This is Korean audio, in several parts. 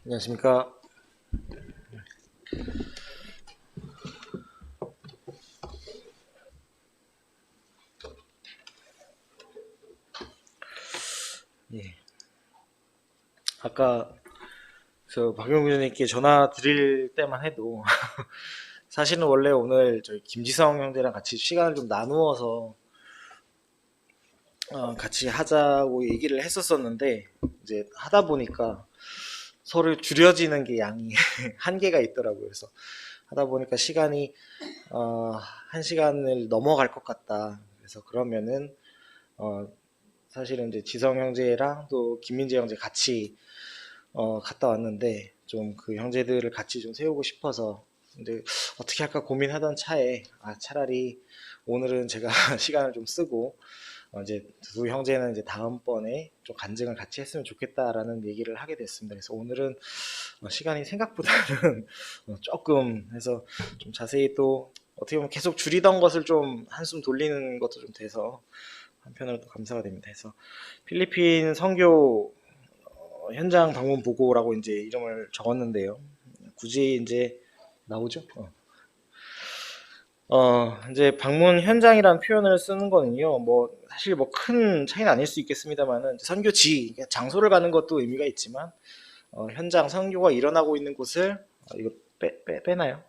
안녕하십니까. 예. 아까 저 박용규 선생님께 전화 드릴 때만 해도 사실은 원래 오늘 저희 김지성 형제랑 같이 시간을 좀 나누어서 같이 하자고 얘기를 했었었는데 이제 하다 보니까 서로 줄여지는 게 양이 한계가 있더라고요. 그래서 하다 보니까 시간이 한 시간을 넘어갈 것 같다. 그래서 그러면은 사실은 이제 지성 형제랑 또 김민재 형제 같이 갔다 왔는데 좀 그 형제들을 같이 좀 세우고 싶어서 근데 어떻게 할까 고민하던 차에 차라리 오늘은 제가 시간을 좀 쓰고 이제 두 형제는 이제 다음번에 좀 간증을 같이 했으면 좋겠다라는 얘기를 하게 됐습니다. 그래서 오늘은 시간이 생각보다는 조금 해서 좀 자세히 또 어떻게 보면 계속 줄이던 것을 좀 한숨 돌리는 것도 좀 돼서 한편으로 또 감사가 됩니다. 그래서 필리핀 선교 현장 방문 보고라고 이제 이름을 적었는데요. 굳이 이제 나오죠? 이제 방문 현장이라는 표현을 쓰는 거는요, 뭐, 사실 뭐 큰 차이는 아닐 수 있겠습니다만은, 선교지, 장소를 가는 것도 의미가 있지만, 현장, 선교가 일어나고 있는 곳을, 이거 빼나요?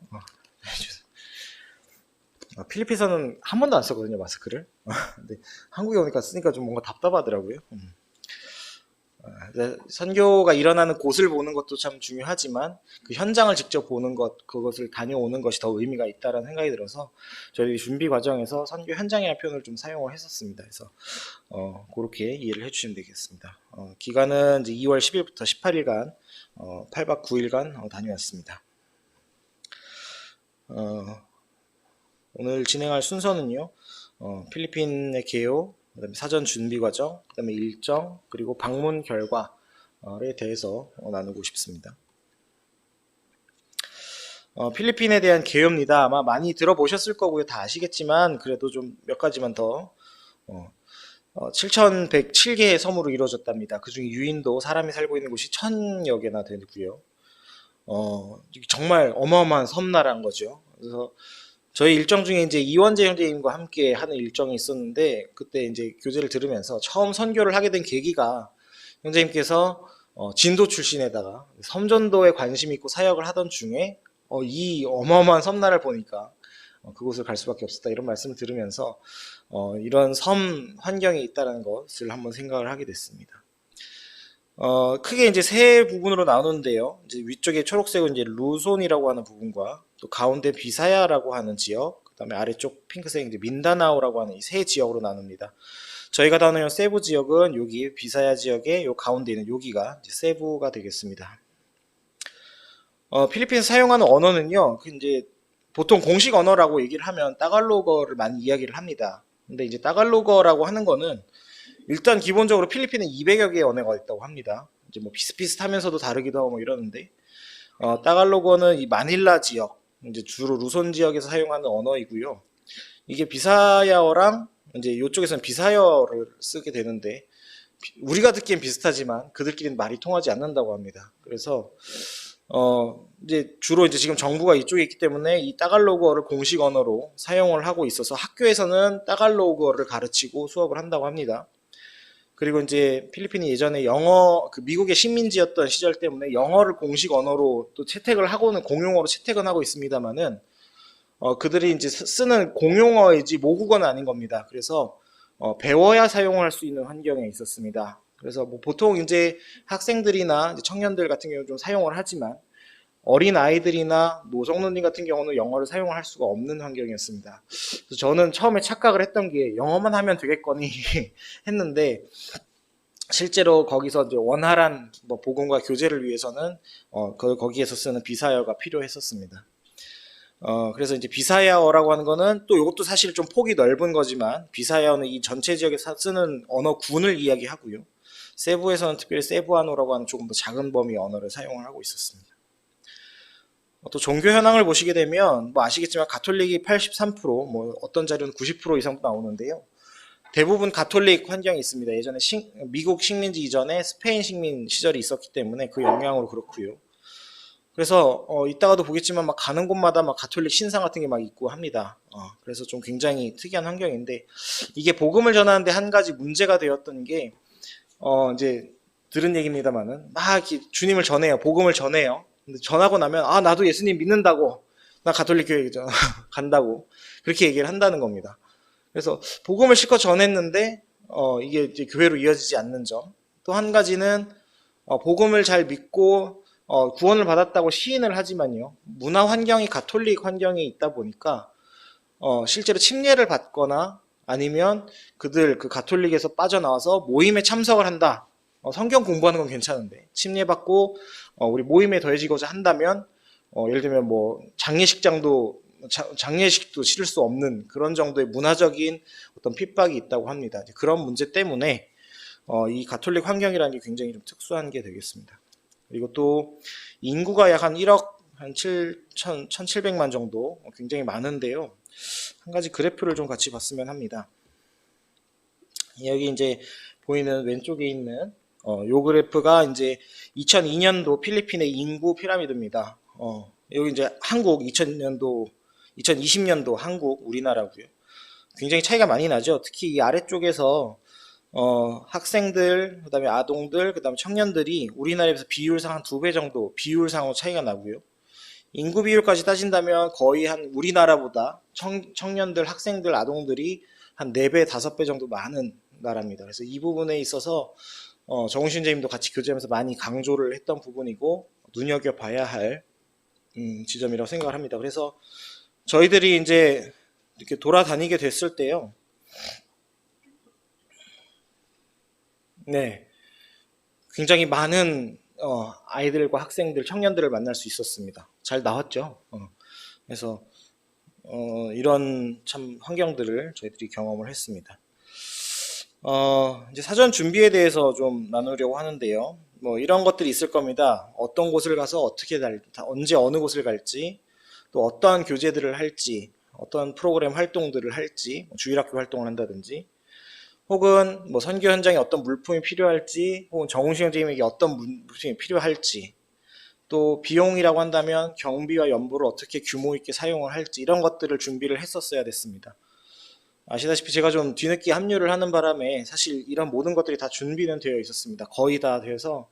필리핀에서는 한 번도 안 썼거든요, 마스크를. 근데 한국에 오니까 쓰니까 좀 뭔가 답답하더라고요. 선교가 일어나는 곳을 보는 것도 참 중요하지만 그 현장을 직접 보는 것, 그것을 다녀오는 것이 더 의미가 있다는 생각이 들어서 저희 준비 과정에서 선교 현장이라는 표현을 좀 사용을 했었습니다. 그래서 그렇게 이해를 해주시면 되겠습니다. 기간은 이제 2월 10일부터 18일간 8박 9일간 다녀왔습니다. 오늘 진행할 순서는요. 필리핀의 개요, 그다음에 사전 준비 과정, 그다음에 일정, 그리고 방문 결과에 대해서 나누고 싶습니다. 필리핀에 대한 개요입니다. 아마 많이 들어보셨을 거고요. 다 아시겠지만 그래도 좀 몇 가지만 더 7,107개의 섬으로 이루어졌답니다. 그중에 유인도 사람이 살고 있는 곳이 1,000여 개나 되고요. 정말 어마어마한 섬나라인 거죠. 그래서 저희 일정 중에 이제 이원재 형제님과 함께 하는 일정이 있었는데 그때 이제 교재를 들으면서 처음 선교를 하게 된 계기가 형제님께서 진도 출신에다가 섬전도에 관심 있고 사역을 하던 중에 이 어마어마한 섬나라를 보니까 그곳을 갈 수밖에 없었다 이런 말씀을 들으면서 이런 섬 환경이 있다는 것을 한번 생각을 하게 됐습니다. 크게 이제 세 부분으로 나누는데요. 이제 위쪽에 초록색은 이제 루손이라고 하는 부분과 또 가운데 비사야라고 하는 지역, 그다음에 아래쪽 핑크색 이제 민다나오라고 하는 이 세 지역으로 나눕니다. 저희가 다니는 세부 지역은 여기 비사야 지역의 요 가운데 있는 여기가 이제 세부가 되겠습니다. 필리핀에서 사용하는 언어는요, 그 이제 보통 공식 언어라고 얘기를 하면 따갈로거를 많이 이야기를 합니다. 근데 이제 따갈로거라고 하는 거는 일단 기본적으로 필리핀에 200여 개의 언어가 있다고 합니다. 이제 뭐 비슷비슷하면서도 다르기도 하고 뭐 이러는데 따갈로거는 이 마닐라 지역, 이제 주로 루손 지역에서 사용하는 언어이고요. 이게 비사야어랑 이제 이쪽에서는 비사야어를 쓰게 되는데 우리가 듣기엔 비슷하지만 그들끼리는 말이 통하지 않는다고 합니다. 그래서 이제 주로 이제 지금 정부가 이쪽에 있기 때문에 이 따갈로그어를 공식 언어로 사용을 하고 있어서 학교에서는 따갈로그어를 가르치고 수업을 한다고 합니다. 그리고 이제 필리핀이 예전에 영어, 그 미국의 식민지였던 시절 때문에 영어를 공식 언어로 또 채택을 하고는 공용어로 채택은 하고 있습니다만은 그들이 이제 쓰는 공용어이지 모국어는 아닌 겁니다. 그래서 배워야 사용을 할 수 있는 환경에 있었습니다. 그래서 뭐 보통 이제 학생들이나 이제 청년들 같은 경우는 좀 사용을 하지만 어린 아이들이나 노성노님 같은 경우는 영어를 사용을 할 수가 없는 환경이었습니다. 그래서 저는 처음에 착각을 했던 게 영어만 하면 되겠거니 했는데 실제로 거기서 이제 원활한 뭐 복음과 교제를 위해서는 거기에서 쓰는 비사야어가 필요했었습니다. 그래서 이제 비사야어라고 하는 거는 또 이것도 사실 좀 폭이 넓은 거지만 비사야어는 이 전체 지역에 쓰는 언어군을 이야기하고요. 세부에서는 특별히 세부아노라고 하는 조금 더 작은 범위의 언어를 사용을 하고 있었습니다. 또 종교 현황을 보시게 되면 뭐 아시겠지만 가톨릭이 83%, 뭐 어떤 자료는 90% 이상도 나오는데요. 대부분 가톨릭 환경이 있습니다. 예전에 미국 식민지 이전에 스페인 식민 시절이 있었기 때문에 그 영향으로 그렇고요. 그래서 이따가도 보겠지만 막 가는 곳마다 막 가톨릭 신상 같은 게 막 있고 합니다. 그래서 좀 굉장히 특이한 환경인데 이게 복음을 전하는데 한 가지 문제가 되었던 게 이제 들은 얘기입니다만은 막 이렇게 주님을 전해요. 복음을 전해요. 근데 전하고 나면 나도 예수님 믿는다고 나 가톨릭 교회 간다고 그렇게 얘기를 한다는 겁니다. 그래서 복음을 실컷 전했는데 이게 이제 교회로 이어지지 않는 점. 또 한 가지는 복음을 잘 믿고 구원을 받았다고 시인을 하지만요. 문화 환경이 가톨릭 환경에 있다 보니까 실제로 침례를 받거나 아니면 그들 그 가톨릭에서 빠져나와서 모임에 참석을 한다. 성경 공부하는 건 괜찮은데 침례 받고 우리 모임에 더해지고자 한다면 예를 들면 뭐 장례식도 치를 수 없는 그런 정도의 문화적인 어떤 핍박이 있다고 합니다. 그런 문제 때문에 이 가톨릭 환경이라는 게 굉장히 좀 특수한 게 되겠습니다. 그리고 또 인구가 약 한 1억 한 1,700만 정도 굉장히 많은데요. 한 가지 그래프를 좀 같이 봤으면 합니다. 여기 이제 보이는 왼쪽에 있는 요 그래프가 이제 2002년도 필리핀의 인구 피라미드입니다. 여기 이제 한국 2020년도 한국 우리나라고요. 굉장히 차이가 많이 나죠. 특히 이 아래쪽에서 학생들, 그다음에 아동들, 그다음에 청년들이 우리나라에 비해서 비율상 한 2배 정도 비율상으로 차이가 나고요. 인구 비율까지 따진다면 거의 한 우리나라보다 청년들, 학생들, 아동들이 한 4배, 5배 정도 많은 나라입니다. 그래서 이 부분에 있어서 정우신 선생님도 같이 교제하면서 많이 강조를 했던 부분이고 눈여겨봐야 할 지점이라고 생각을 합니다. 그래서 저희들이 이제 이렇게 돌아다니게 됐을 때요. 네. 굉장히 많은 아이들과 학생들, 청년들을 만날 수 있었습니다. 잘 나왔죠. 그래서 이런 참 환경들을 저희들이 경험을 했습니다. 이제 사전 준비에 대해서 좀 나누려고 하는데요. 뭐 이런 것들이 있을 겁니다. 어떤 곳을 가서 언제 어느 곳을 갈지, 또 어떠한 교제들을 할지, 어떤 프로그램 활동들을 할지, 주일학교 활동을 한다든지, 혹은 뭐 선교 현장에 어떤 물품이 필요할지, 혹은 정우시 형제님에게 어떤 물품이 필요할지, 또 비용이라고 한다면 경비와 연보를 어떻게 규모 있게 사용을 할지 이런 것들을 준비를 했었어야 됐습니다. 아시다시피 제가 좀 뒤늦게 합류를 하는 바람에 사실 이런 모든 것들이 다 준비는 되어 있었습니다. 거의 다 돼서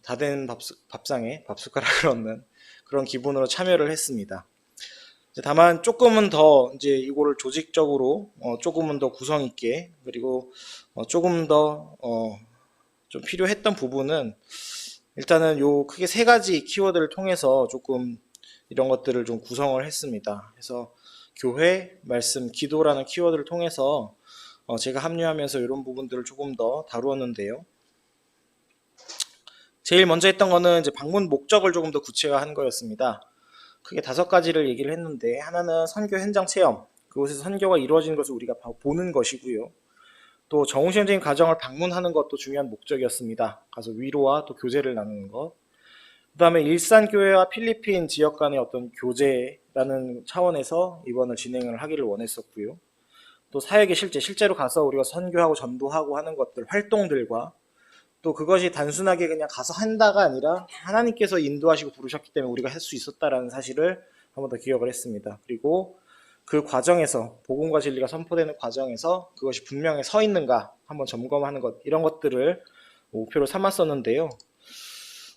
다 된 밥상에 밥숟가락을 얹는 그런 기분으로 참여를 했습니다. 다만 조금은 더 이제 이거를 조직적으로 조금은 더 구성 있게 그리고 조금 더 좀 필요했던 부분은 일단은 요 크게 3가지 키워드를 통해서 조금 이런 것들을 좀 구성을 했습니다. 그래서 교회, 말씀, 기도라는 키워드를 통해서 제가 합류하면서 이런 부분들을 조금 더 다루었는데요. 제일 먼저 했던 거는 이제 방문 목적을 조금 더 구체화한 거였습니다. 크게 5가지를 얘기를 했는데 하나는 선교 현장 체험, 그곳에서 선교가 이루어지는 것을 우리가 보는 것이고요. 또 정우시 선생님 가정을 방문하는 것도 중요한 목적이었습니다. 가서 위로와 또 교제를 나누는 것. 그 다음에 일산교회와 필리핀 지역 간의 어떤 교제라는 차원에서 이번을 진행을 하기를 원했었고요. 또 사역에 실제로 가서 우리가 선교하고 전도하고 하는 것들, 활동들과 또 그것이 단순하게 그냥 가서 한다가 아니라 하나님께서 인도하시고 부르셨기 때문에 우리가 할 수 있었다라는 사실을 한번 더 기억을 했습니다. 그리고 그 과정에서 복음과 진리가 선포되는 과정에서 그것이 분명히 서 있는가 한번 점검하는 것 이런 것들을 목표로 삼았었는데요.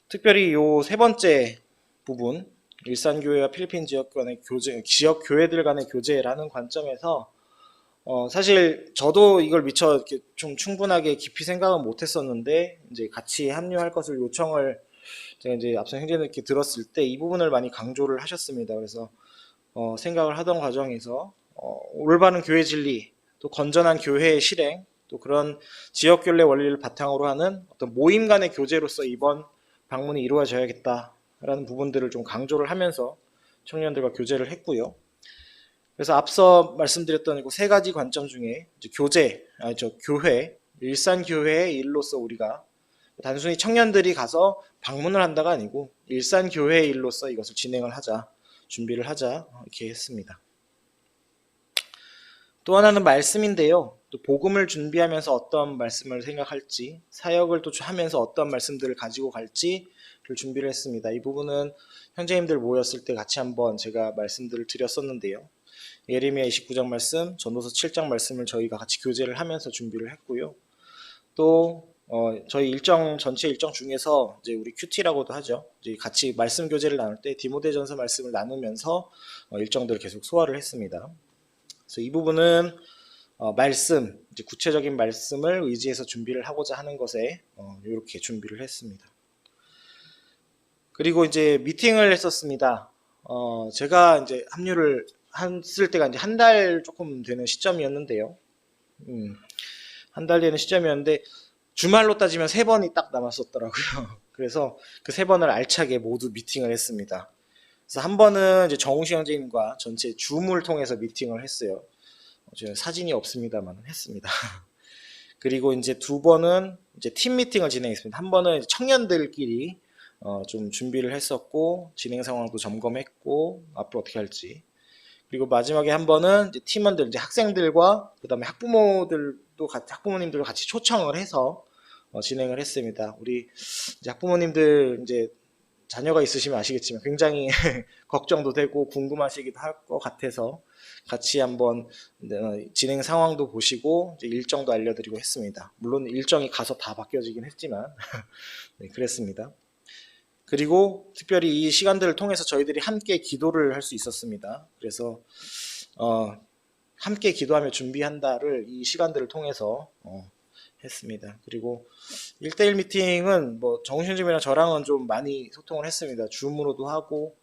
특별히 요 3번째 부분 일산교회와 필리핀 지역 간의 교제, 지역 교회들 간의 교제라는 관점에서 사실 저도 이걸 미처 이렇게 좀 충분하게 깊이 생각은 못했었는데 이제 같이 합류할 것을 요청을 제가 이제 앞서 형제님께 들었을 때 이 부분을 많이 강조를 하셨습니다. 그래서 생각을 하던 과정에서 올바른 교회 진리, 또 건전한 교회의 실행, 또 그런 지역교회 원리를 바탕으로 하는 어떤 모임 간의 교제로서 이번 방문이 이루어져야겠다라는 부분들을 좀 강조를 하면서 청년들과 교제를 했고요. 그래서 앞서 말씀드렸던 그 3가지 관점 중에 교회, 일산교회의 일로서 우리가 단순히 청년들이 가서 방문을 한다가 아니고 일산교회의 일로서 이것을 진행을 하자, 준비를 하자 이렇게 했습니다. 또 하나는 말씀인데요. 또 복음을 준비하면서 어떤 말씀을 생각할지, 사역을 또 하면서 어떤 말씀들을 가지고 갈지를 준비를 했습니다. 이 부분은 형제님들 모였을 때 같이 한번 제가 말씀들을 드렸었는데요. 예레미야 29장 말씀, 전도서 7장 말씀을 저희가 같이 교제를 하면서 준비를 했고요. 또 저희 전체 일정 중에서 이제 우리 큐티라고도 하죠. 이제 같이 말씀 교제를 나눌 때 디모데전서 말씀을 나누면서 일정들을 계속 소화를 했습니다. 그래서 이 부분은 말씀, 이제 구체적인 말씀을 의지해서 준비를 하고자 하는 것에 이렇게 준비를 했습니다. 그리고 이제 미팅을 했었습니다. 제가 이제 합류를 했을 때가 이제 한 달 조금 되는 시점이었는데요. 한 달 되는 시점이었는데 주말로 따지면 3번이 딱 남았었더라고요. 그래서 그 3번을 알차게 모두 미팅을 했습니다. 그래서 한 번은 이제 정우시 형제님과 전체 줌을 통해서 미팅을 했어요. 저는 사진이 없습니다만 했습니다. 그리고 이제 2번은 이제 팀 미팅을 진행했습니다. 한 번은 이제 청년들끼리 좀 준비를 했었고 진행 상황도 점검했고 앞으로 어떻게 할지. 그리고 마지막에 한 번은 이제 팀원들, 이제 학생들과 그다음에 학부모님들도 같이 초청을 해서 진행을 했습니다. 우리 이제 학부모님들 이제 자녀가 있으시면 아시겠지만 굉장히 걱정도 되고 궁금하시기도 할 것 같아서 같이 한번 진행 상황도 보시고 이제 일정도 알려드리고 했습니다. 물론 일정이 가서 다 바뀌어지긴 했지만 네, 그랬습니다. 그리고 특별히 이 시간들을 통해서 저희들이 함께 기도를 할 수 있었습니다. 그래서 함께 기도하며 준비한다를 이 시간들을 통해서 했습니다. 그리고 1대1 미팅은 뭐 정우신님이랑 저랑은 좀 많이 소통을 했습니다. 줌으로도 하고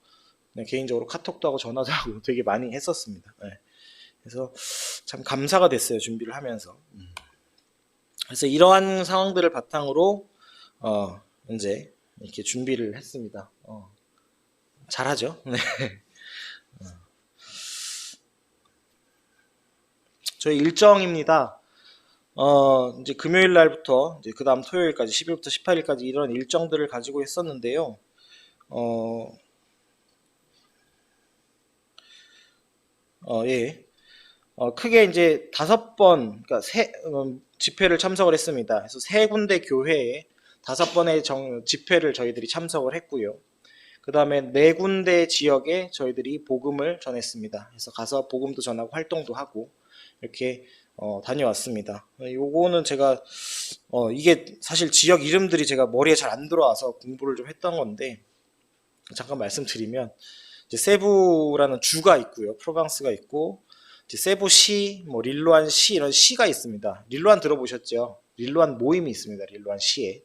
개인적으로 카톡도 하고 전화도 하고 되게 많이 했었습니다. 네. 그래서 참 감사가 됐어요. 준비를 하면서. 그래서 이러한 상황들을 바탕으로 이제 이렇게 준비를 했습니다. 잘하죠? 네. 저희 일정입니다. 이제 금요일 날부터 이제 그 다음 토요일까지 10일부터 18일까지 이런 일정들을 가지고 있었는데요. 예. 크게 이제 5번, 그러니까 집회를 참석을 했습니다. 그래서 3군데 교회에 5번의 집회를 저희들이 참석을 했고요. 그 다음에 4군데 지역에 저희들이 복음을 전했습니다. 그래서 가서 복음도 전하고 활동도 하고 이렇게 다녀왔습니다. 요거는 제가 이게 사실 지역 이름들이 제가 머리에 잘 안 들어와서 공부를 좀 했던 건데 잠깐 말씀드리면 이제 세부라는 주가 있고요. 프로방스가 있고 이제 세부시, 뭐 릴로안 시 이런 시가 있습니다. 릴로안 들어보셨죠? 릴로안 모임이 있습니다. 릴로안 시에.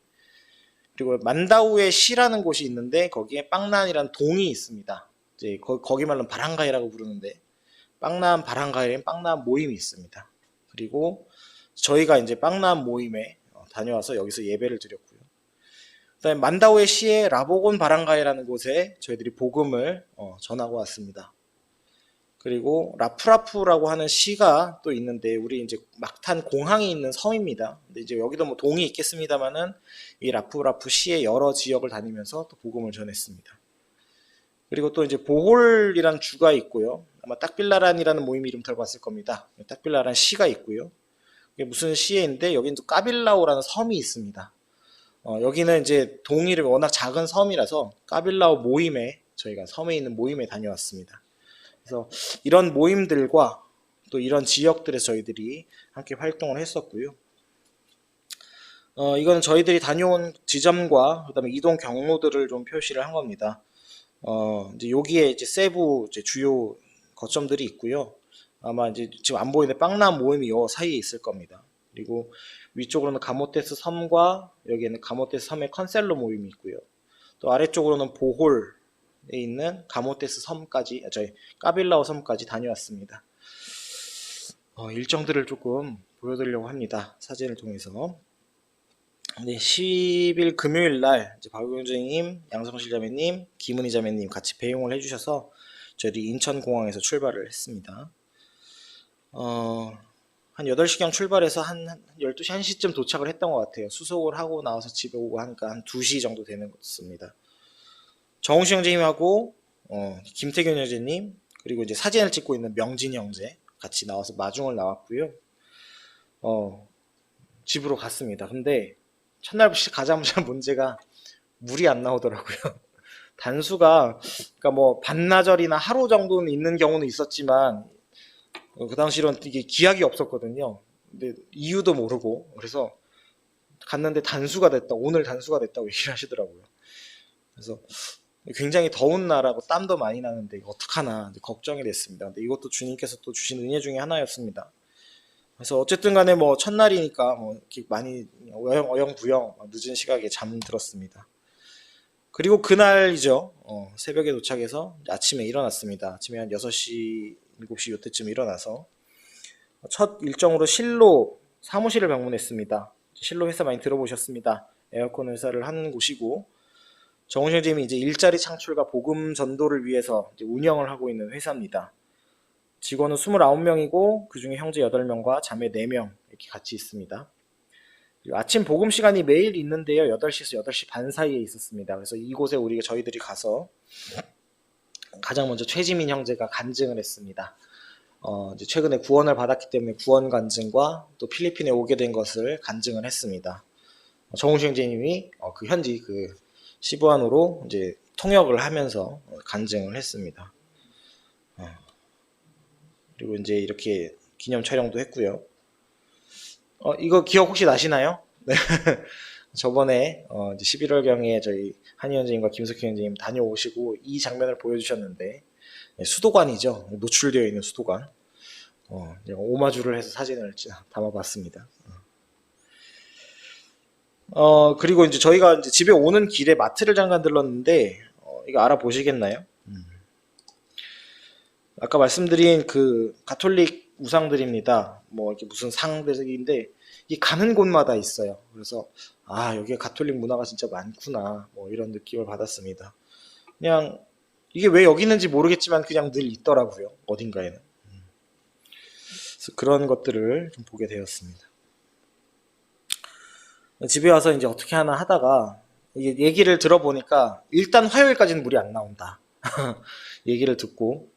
그리고 만다우의 시라는 곳이 있는데 거기에 빵난이라는 동이 있습니다. 이제 거기 말로는 바랑가이라고 부르는데 빵난 바랑가이엔 빵난 모임이 있습니다. 그리고 저희가 이제 빵난 모임에 다녀와서 여기서 예배를 드렸고요. 그다음에 만다우의 시의 라보곤 바랑가이라는 곳에 저희들이 복음을 전하고 왔습니다. 그리고 라프라프라고 하는 시가 또 있는데 우리 이제 막탄 공항이 있는 섬입니다. 근데 이제 여기도 뭐 동이 있겠습니다만은 이 라프라프 시의 여러 지역을 다니면서 또 복음을 전했습니다. 그리고 또 이제 보홀이라는 주가 있고요. 아마 딱빌라란이라는 모임 이름 들어봤을 겁니다. 딱빌라란 시가 있고요. 이게 무슨 시인데 여기는 또 까빌라오라는 섬이 있습니다. 여기는 이제 동이를 워낙 작은 섬이라서 까빌라오 모임에 저희가 섬에 있는 모임에 다녀왔습니다. 그래서 이런 모임들과 또 이런 지역들에서 저희들이 함께 활동을 했었고요. 이거는 저희들이 다녀온 지점과 그다음에 이동 경로들을 좀 표시를 한 겁니다. 이제 여기에 이제 세부 이제 주요 거점들이 있고요. 아마 이제 지금 안 보이는데 빵남 모임이 요 사이에 있을 겁니다. 그리고 위쪽으로는 가모테스 섬과 여기에는 가모테스 섬의 컨셀로 모임이 있고요. 또 아래쪽으로는 보홀에 있는 가모테스 섬까지, 저희 까빌라오 섬까지 다녀왔습니다. 일정들을 조금 보여드리려고 합니다. 사진을 통해서. 네, 10일 금요일 날 이제 박용재님, 양성실 자매님, 김은희 자매님 같이 배웅을 해주셔서 저희 인천공항에서 출발을 했습니다. 한 8시경 출발해서 한 12시 1시쯤 도착을 했던 것 같아요. 수속을 하고 나와서 집에 오고 하니까 한 2시 정도 되는 것 같습니다. 정우시 형제님하고 김태균 형제님 그리고 이제 사진을 찍고 있는 명진 형제 같이 나와서 마중을 나왔고요. 어, 집으로 갔습니다. 근데 첫날부터 가자마자 문제가 물이 안 나오더라고요. 단수가 그러니까 뭐 반나절이나 하루 정도는 있는 경우는 있었지만 그 당시로는 이게 기약이 없었거든요. 근데 이유도 모르고 그래서 갔는데 단수가 됐다. 오늘 단수가 됐다고 얘기를 하시더라고요. 그래서 굉장히 더운 날하고 땀도 많이 나는데 이거 어떡하나 걱정이 됐습니다. 근데 이것도 주님께서 또 주신 은혜 중에 하나였습니다. 그래서 어쨌든 간에 뭐 첫날이니까 뭐 이렇게 많이 어영부영 늦은 시각에 잠들었습니다. 그리고 그날이죠. 새벽에 도착해서 아침에 일어났습니다. 아침에 한 6시, 7시 요때쯤 일어나서 첫 일정으로 실로 사무실을 방문했습니다. 실로 회사 많이 들어보셨습니다. 에어컨 회사를 하는 곳이고 정우영 선생님이 이제 일자리 창출과 복음 전도를 위해서 이제 운영을 하고 있는 회사입니다. 직원은 29명이고 그중에 형제 8명과 자매 4명 이렇게 같이 있습니다. 아침 복음 시간이 매일 있는데요. 8시에서 8시 반 사이에 있었습니다. 그래서 이곳에 저희들이 가서 가장 먼저 최지민 형제가 간증을 했습니다. 이제 최근에 구원을 받았기 때문에 구원 간증과 또 필리핀에 오게 된 것을 간증을 했습니다. 정우시 형제님이 그 현지 그 시부안으로 이제 통역을 하면서 간증을 했습니다. 그리고 이제 이렇게 기념 촬영도 했고요. 이거 기억 혹시 나시나요? 네. 저번에 이제 11월경에 저희 한희 형제님과 김석희 형제님 다녀오시고 이 장면을 보여주셨는데 수도관이죠. 노출되어 있는 수도관. 오마주를 해서 사진을 담아봤습니다. 그리고 이제 저희가 이제 집에 오는 길에 마트를 잠깐 들렀는데 이거 알아보시겠나요? 아까 말씀드린 그 가톨릭 우상들입니다. 뭐 이렇게 무슨 상들인데 이 가는 곳마다 있어요. 그래서 여기에 가톨릭 문화가 진짜 많구나 뭐 이런 느낌을 받았습니다. 그냥 이게 왜 여기 있는지 모르겠지만 그냥 늘 있더라고요. 어딘가에는. 그래서 그런 것들을 좀 보게 되었습니다. 집에 와서 이제 어떻게 하나 하다가 이게 얘기를 들어보니까 일단 화요일까지는 물이 안 나온다. 얘기를 듣고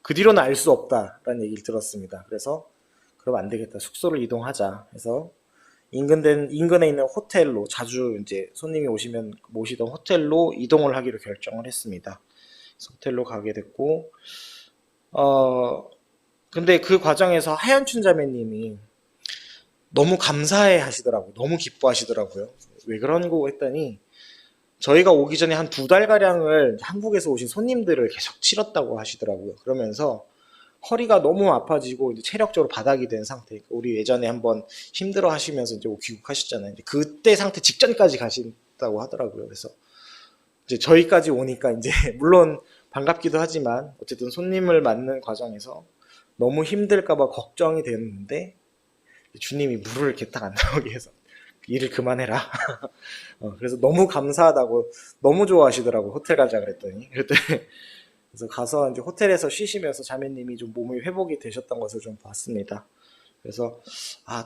그 뒤로는 알 수 없다라는 얘기를 들었습니다. 그래서 그럼 안 되겠다. 숙소를 이동하자 해서 인근에 있는 호텔로 자주 이제 손님이 오시면 모시던 호텔로 이동을 하기로 결정을 했습니다. 그래서 호텔로 가게 됐고 근데 그 과정에서 하연춘 자매님이 너무 감사해 하시더라고요. 너무 기뻐하시더라고요. 왜 그런 거 했더니 저희가 오기 전에 한 2달가량을 한국에서 오신 손님들을 계속 치렀다고 하시더라고요. 그러면서 허리가 너무 아파지고 이제 체력적으로 바닥이 된 상태. 우리 예전에 한번 힘들어 하시면서 이제 귀국하셨잖아요. 그때 상태 직전까지 가신다고 하더라고요. 그래서 이제 저희까지 오니까 이제 물론 반갑기도 하지만 어쨌든 손님을 맞는 과정에서 너무 힘들까봐 걱정이 되는데 주님이 물을 이렇게 딱 안 나오게 해서 일을 그만해라. 그래서 너무 감사하다고 너무 좋아하시더라고. 호텔 가자 그랬더니. 그래서 가서 이제 호텔에서 쉬시면서 자매님이 좀 몸이 회복이 되셨던 것을 좀 봤습니다. 그래서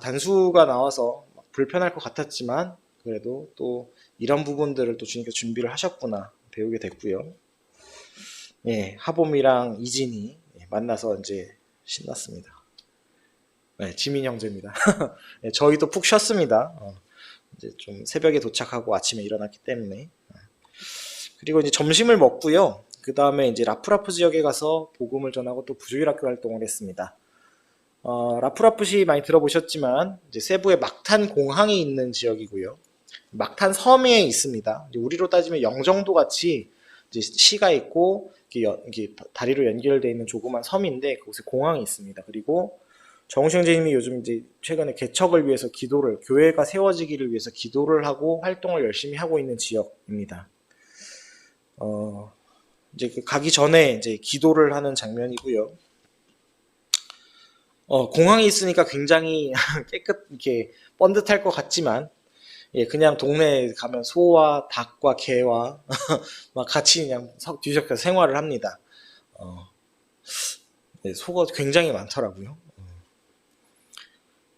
단수가 나와서 불편할 것 같았지만 그래도 또 이런 부분들을 또 주님께서 준비를 하셨구나 배우게 됐고요. 예, 하봄이랑 이진이 만나서 이제 신났습니다. 네, 지민 형제입니다. 네, 저희도 푹 쉬었습니다. 이제 좀 새벽에 도착하고 아침에 일어났기 때문에. 그리고 이제 점심을 먹고요. 그 다음에 이제 라프라프 지역에 가서 복음을 전하고 또 부조일학교 활동을 했습니다. 라프라프시 많이 들어보셨지만 이제 세부에 막탄 공항이 있는 지역이고요. 막탄 섬에 있습니다. 이제 우리로 따지면 영정도 같이 이제 시가 있고 이렇게 다리로 연결되어 있는 조그만 섬인데 그곳에 공항이 있습니다. 그리고 정우시 형제님이 요즘 이제 최근에 개척을 위해서 교회가 세워지기를 위해서 기도를 하고 활동을 열심히 하고 있는 지역입니다. 이제 가기 전에 이제 기도를 하는 장면이고요. 공항이 있으니까 굉장히 이렇게 번듯할 것 같지만, 그냥 동네에 가면 소와 닭과 개와 막 같이 그냥 뒤섞여서 생활을 합니다. 소가 굉장히 많더라고요.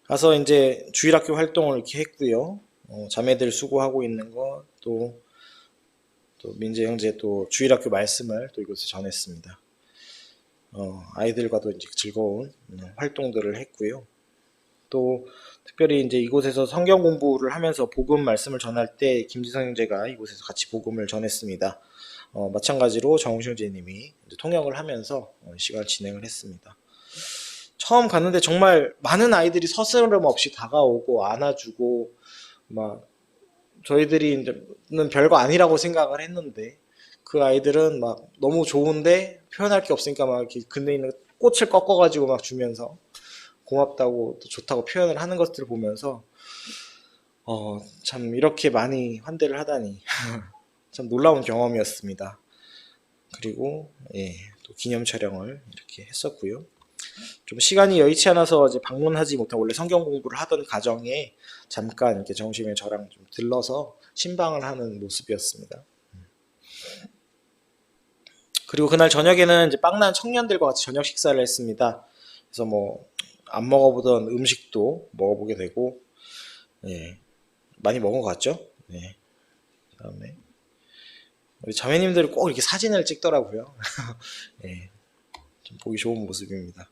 가서 이제 주일학교 활동을 이렇게 했고요. 자매들 수고하고 있는 거, 또 민재 형제 또 주일학교 말씀을 또 이곳에 전했습니다. 아이들과도 이제 즐거운 활동들을 했고요. 또 특별히 이제 이곳에서 성경 공부를 하면서 복음 말씀을 전할 때 김지성 형제가 이곳에서 같이 복음을 전했습니다. 마찬가지로 정우시 형제님이 통역을 하면서 시간을 진행을 했습니다. 처음 갔는데 정말 많은 아이들이 서스럼 없이 다가오고 안아주고 막 저희들이는 별거 아니라고 생각을 했는데 그 아이들은 막 너무 좋은데 표현할 게 없으니까 막 이렇게 근데 있는 꽃을 꺾어가지고 막 주면서 고맙다고 또 좋다고 표현을 하는 것들을 보면서 참 이렇게 많이 환대를 하다니 참 놀라운 경험이었습니다. 그리고 또 기념 촬영을 이렇게 했었고요. 좀 시간이 여의치 않아서 이제 방문하지 못한 원래 성경 공부를 하던 가정에 잠깐 이렇게 정심에 저랑 좀 들러서 신방을 하는 모습이었습니다. 그리고 그날 저녁에는 이제 빵난 청년들과 같이 저녁 식사를 했습니다. 그래서 뭐 안 먹어보던 음식도 먹어보게 되고, 많이 먹은 것 같죠? 그다음에 우리 자매님들이 꼭 이렇게 사진을 찍더라고요. 좀 보기 좋은 모습입니다.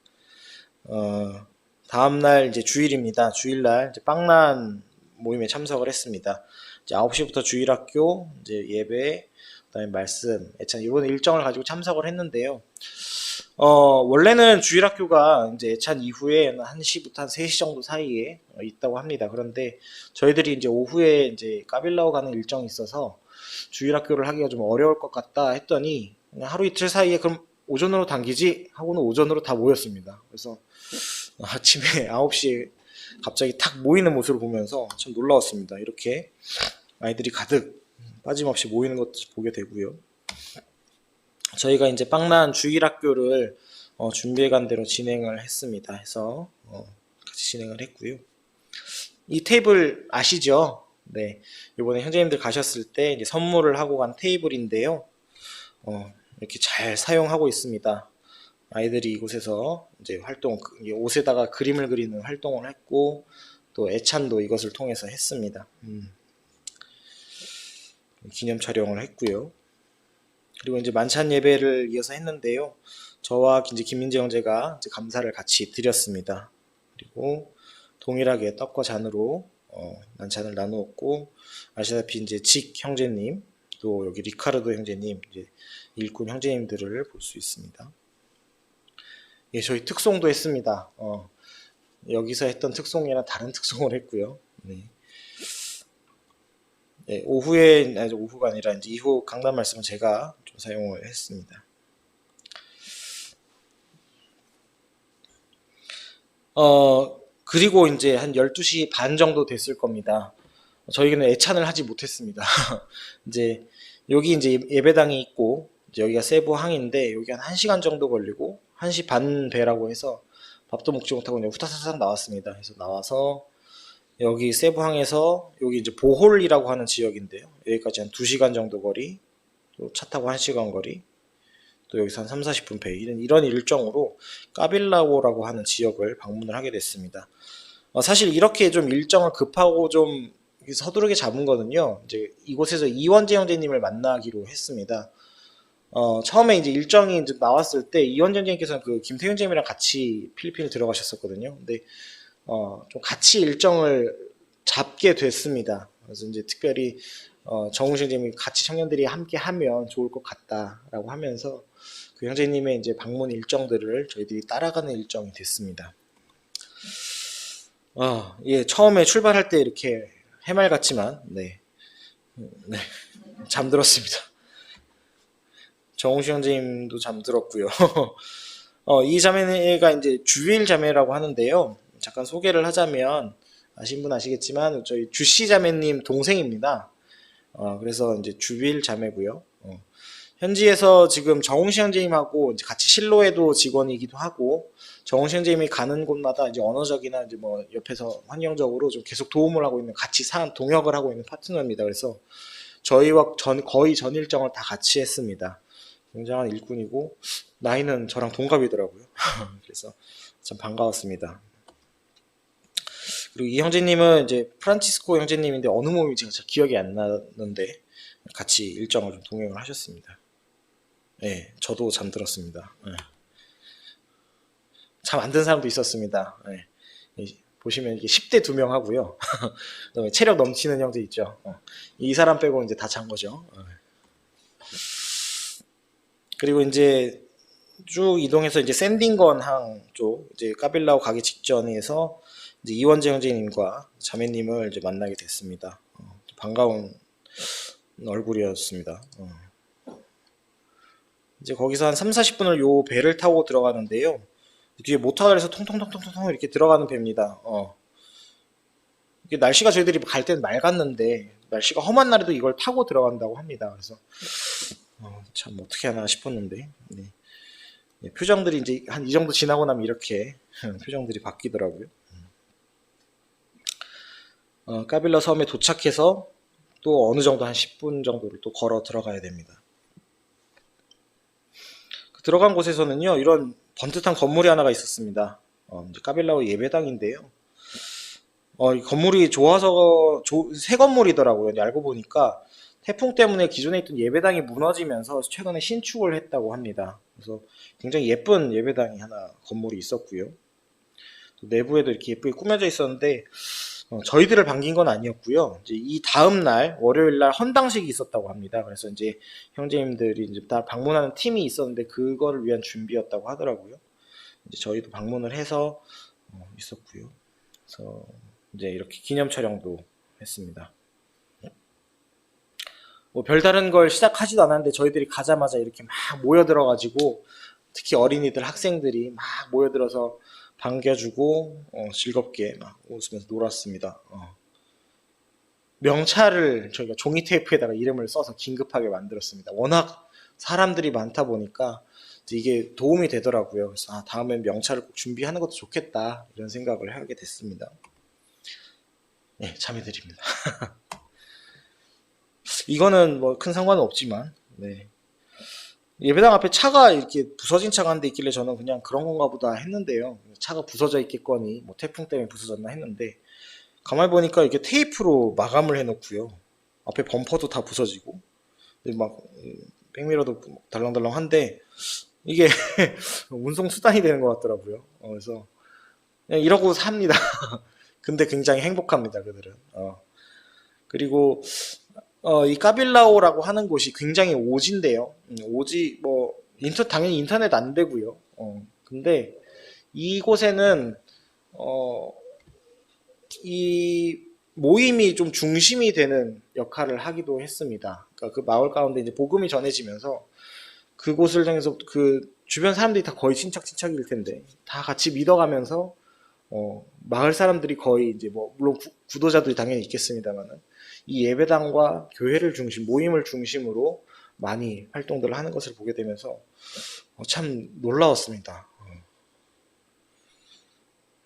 다음날 이제 주일입니다. 주일날 이제 빵난 모임에 참석을 했습니다. 이제 9시부터 주일학교 이제 예배, 그다음에 말씀, 애찬 이번 일정을 가지고 참석을 했는데요. 원래는 주일학교가 이제 애찬 이후에 1시부터 한 3시 정도 사이에 있다고 합니다. 그런데 저희들이 이제 오후에 이제 까빌라오 가는 일정이 있어서 주일학교를 하기가 좀 어려울 것 같다 했더니 그냥 하루 이틀 사이에 그럼 오전으로 당기지 하고는 오전으로 다 모였습니다. 그래서 아침에 9시에 갑자기 탁 모이는 모습을 보면서 참 놀라웠습니다. 이렇게 아이들이 가득 빠짐없이 모이는 것도 보게 되고요. 저희가 이제 빵난 주일학교를 준비해간 대로 진행을 했습니다. 해서 같이 진행을 했고요. 이 테이블 아시죠? 네, 이번에 형제님들 가셨을 때 이제 선물을 하고 간 테이블인데요. 이렇게 잘 사용하고 있습니다. 아이들이 이곳에서 이제 옷에다가 그림을 그리는 활동을 했고 또 애찬도 이것을 통해서 했습니다. 기념 촬영을 했고요. 그리고 이제 만찬 예배를 이어서 했는데요. 저와 이제 김민재 형제가 이제 감사를 같이 드렸습니다. 그리고 동일하게 떡과 잔으로 만찬을 나누었고, 아시다시피 이제 직 형제님, 또 여기 리카르도 형제님, 이제 일꾼 형제님들을 볼 수 있습니다. 저희 특송도 했습니다. 여기서 했던 특송이랑 다른 특송을 했고요. 오후가 아니라 이제 이후 강단 말씀은 제가 좀 사용을 했습니다. 그리고 이제 한 12시 반 정도 됐을 겁니다. 저희는 애찬을 하지 못했습니다. 이제 여기 이제 예배당이 있고, 이제 여기가 세부항인데, 여기 한 1시간 정도 걸리고, 1시 반 배라고 해서 밥도 먹지 못하고 그냥 후다사삭 나왔습니다. 그래서 나와서 여기 세부항에서 여기 이제 보홀이라고 하는 지역인데요. 여기까지 한 2시간 정도 거리, 또 차 타고 1시간 거리, 또 여기서 한 3, 40분 배, 이런 일정으로 까빌라오라고 하는 지역을 방문을 하게 됐습니다. 사실 이렇게 좀 일정을 급하고 좀 서두르게 잡은 거는요, 이제 이곳에서 이원재 형제님을 만나기로 했습니다. 처음에 이제 일정이 이제 나왔을 때 이원재 형제님께서는 그 김태윤 형제님이랑 같이 필리핀을 들어가셨었거든요. 근데 좀 같이 일정을 잡게 됐습니다. 그래서 이제 특별히 정우시 형제님이 같이 청년들이 함께 하면 좋을 것 같다라고 하면서 그 형제님의 이제 방문 일정들을 저희들이 따라가는 일정이 됐습니다. 처음에 출발할 때 이렇게 해말 같지만, 잠들었습니다. 정우시 형제님도 잠들었고요. 이 자매가 이제 주일 자매라고 하는데요. 잠깐 소개를 하자면, 아신 분 아시겠지만, 저희 주씨 자매님 동생입니다. 그래서 이제 주일 자매고요. 현지에서 지금 정웅시 형제님하고 이제 같이 실로에도 직원이기도 하고, 정웅시 형제님이 가는 곳마다 이제 언어적이나 이제 뭐 옆에서 환경적으로 좀 계속 도움을 하고 있는, 같이 동역을 하고 있는 파트너입니다. 그래서 저희와 거의 전 일정을 다 같이 했습니다. 굉장한 일꾼이고, 나이는 저랑 동갑이더라고요. 그래서 참 반가웠습니다. 그리고 이 형제님은 이제 프란치스코 형제님인데 어느 몸이 제가 잘 기억이 안 나는데 같이 일정을 좀 동행을 하셨습니다. 저도 잠들었습니다. 잠 안 든 사람도 있었습니다. 보시면 이게 10대 2명 하고요. 그다음에 체력 넘치는 형제 있죠. 이 사람 빼고 이제 다 잔 거죠. 그리고 이제 쭉 이동해서 이제 샌딩건 항 쪽, 이제 까빌라오 가기 직전에서 이제 이원재 형제님과 자매님을 이제 만나게 됐습니다. 반가운 얼굴이었습니다. 이제 거기서 한 3, 40분을 요 배를 타고 들어가는데요. 뒤에 모터에서 통통통통통 이렇게 들어가는 배입니다. 이게 날씨가 저희들이 갈 때는 맑았는데 날씨가 험한 날에도 이걸 타고 들어간다고 합니다. 그래서 참 어떻게 하나 싶었는데 네. 네, 표정들이 이제 한 이 정도 지나고 나면 이렇게 표정들이 바뀌더라고요. 까빌라 섬에 도착해서 또 어느 정도 한 10분 정도를 또 걸어 들어가야 됩니다. 들어간 곳에서는요, 이런 번듯한 건물이 하나가 있었습니다. 이제 까빌라오 예배당인데요. 이 건물이 좋아서 새 건물이더라고요. 알고 보니까 태풍 때문에 기존에 있던 예배당이 무너지면서 최근에 신축을 했다고 합니다. 그래서 굉장히 예쁜 예배당이 하나 건물이 있었고요. 또 내부에도 이렇게 예쁘게 꾸며져 있었는데 저희들을 반긴 건 아니었고요. 이제 이 다음 날 월요일 날 헌당식이 있었다고 합니다. 그래서 이제 형제님들이 이제 다 방문하는 팀이 있었는데 그거를 위한 준비였다고 하더라고요. 이제 저희도 방문을 해서 있었고요. 그래서 이제 이렇게 기념 촬영도 했습니다. 뭐 별다른 걸 시작하지도 않았는데 저희들이 가자마자 이렇게 막 모여들어가지고 특히 어린이들 학생들이 막 모여들어서 반겨주고 즐겁게 막 웃으면서 놀았습니다. 명찰을 저희가 종이 테이프에다가 이름을 써서 긴급하게 만들었습니다. 워낙 사람들이 많다 보니까 이게 도움이 되더라고요. 그래서 다음엔 명찰을 꼭 준비하는 것도 좋겠다 이런 생각을 하게 됐습니다. 네, 참여드립니다. 이거는 뭐 큰 상관은 없지만 네. 예배당 앞에 차가 이렇게 부서진 차가 한 대 있길래 저는 그냥 그런 건가 보다 했는데요. 차가 부서져 있겠거니 뭐 태풍 때문에 부서졌나 했는데 가만히 보니까 이렇게 테이프로 마감을 해놓고요. 앞에 범퍼도 다 부서지고 막 백미러도 덜렁덜렁한데 이게 운송 수단이 되는 것 같더라고요. 그래서 그냥 이러고 삽니다. 근데 굉장히 행복합니다, 그들은. 그리고 이 까빌라오라고 하는 곳이 굉장히 오지인데요. 오지 뭐 당연히 인터넷 안 되고요. 근데 이곳에는 이 모임이 좀 중심이 되는 역할을 하기도 했습니다. 그러니까 그 마을 가운데 이제 복음이 전해지면서 그곳을 향해서 그 주변 사람들이 다 거의 친척일 텐데 다 같이 믿어가면서 마을 사람들이 거의 이제 뭐 물론 구도자들이 당연히 있겠습니다만은 이 예배당과 교회를 모임을 중심으로 많이 활동들을 하는 것을 보게 되면서 참 놀라웠습니다.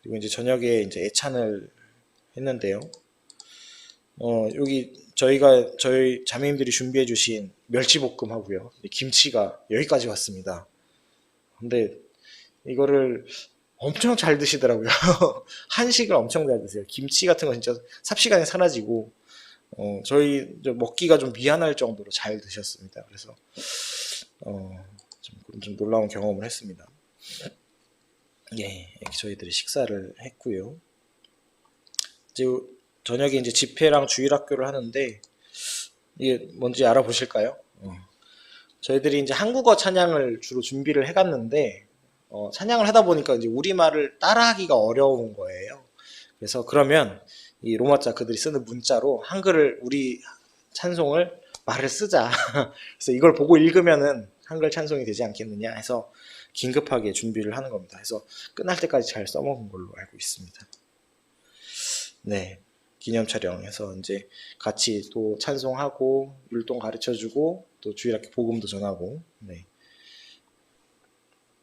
그리고 이제 저녁에 이제 애찬을 했는데요. 여기 저희 자매님들이 준비해 주신 멸치볶음 하고요. 김치가 여기까지 왔습니다. 근데 이거를 엄청 잘 드시더라고요. 한식을 엄청 잘 드세요. 김치 같은 거 진짜 삽시간에 사라지고 저희 먹기가 좀 미안할 정도로 잘 드셨습니다. 그래서 좀 놀라운 경험을 했습니다. 예, 이렇게 저희들이 식사를 했고요. 이제 저녁에 이제 집회랑 주일학교를 하는데 이게 뭔지 알아보실까요? 저희들이 이제 한국어 찬양을 주로 준비를 해갔는데 찬양을 하다 보니까 이제 우리말을 따라하기가 어려운 거예요. 그래서 그러면 이 로마자 그들이 쓰는 문자로 한글을 우리 찬송을 말을 쓰자. 그래서 이걸 보고 읽으면은 한글 찬송이 되지 않겠느냐 해서 긴급하게 준비를 하는 겁니다. 그래서 끝날 때까지 잘 써먹은 걸로 알고 있습니다. 네, 기념 촬영해서 이제 같이 또 찬송하고 율동 가르쳐주고 또 주일학교 복음도 전하고 네.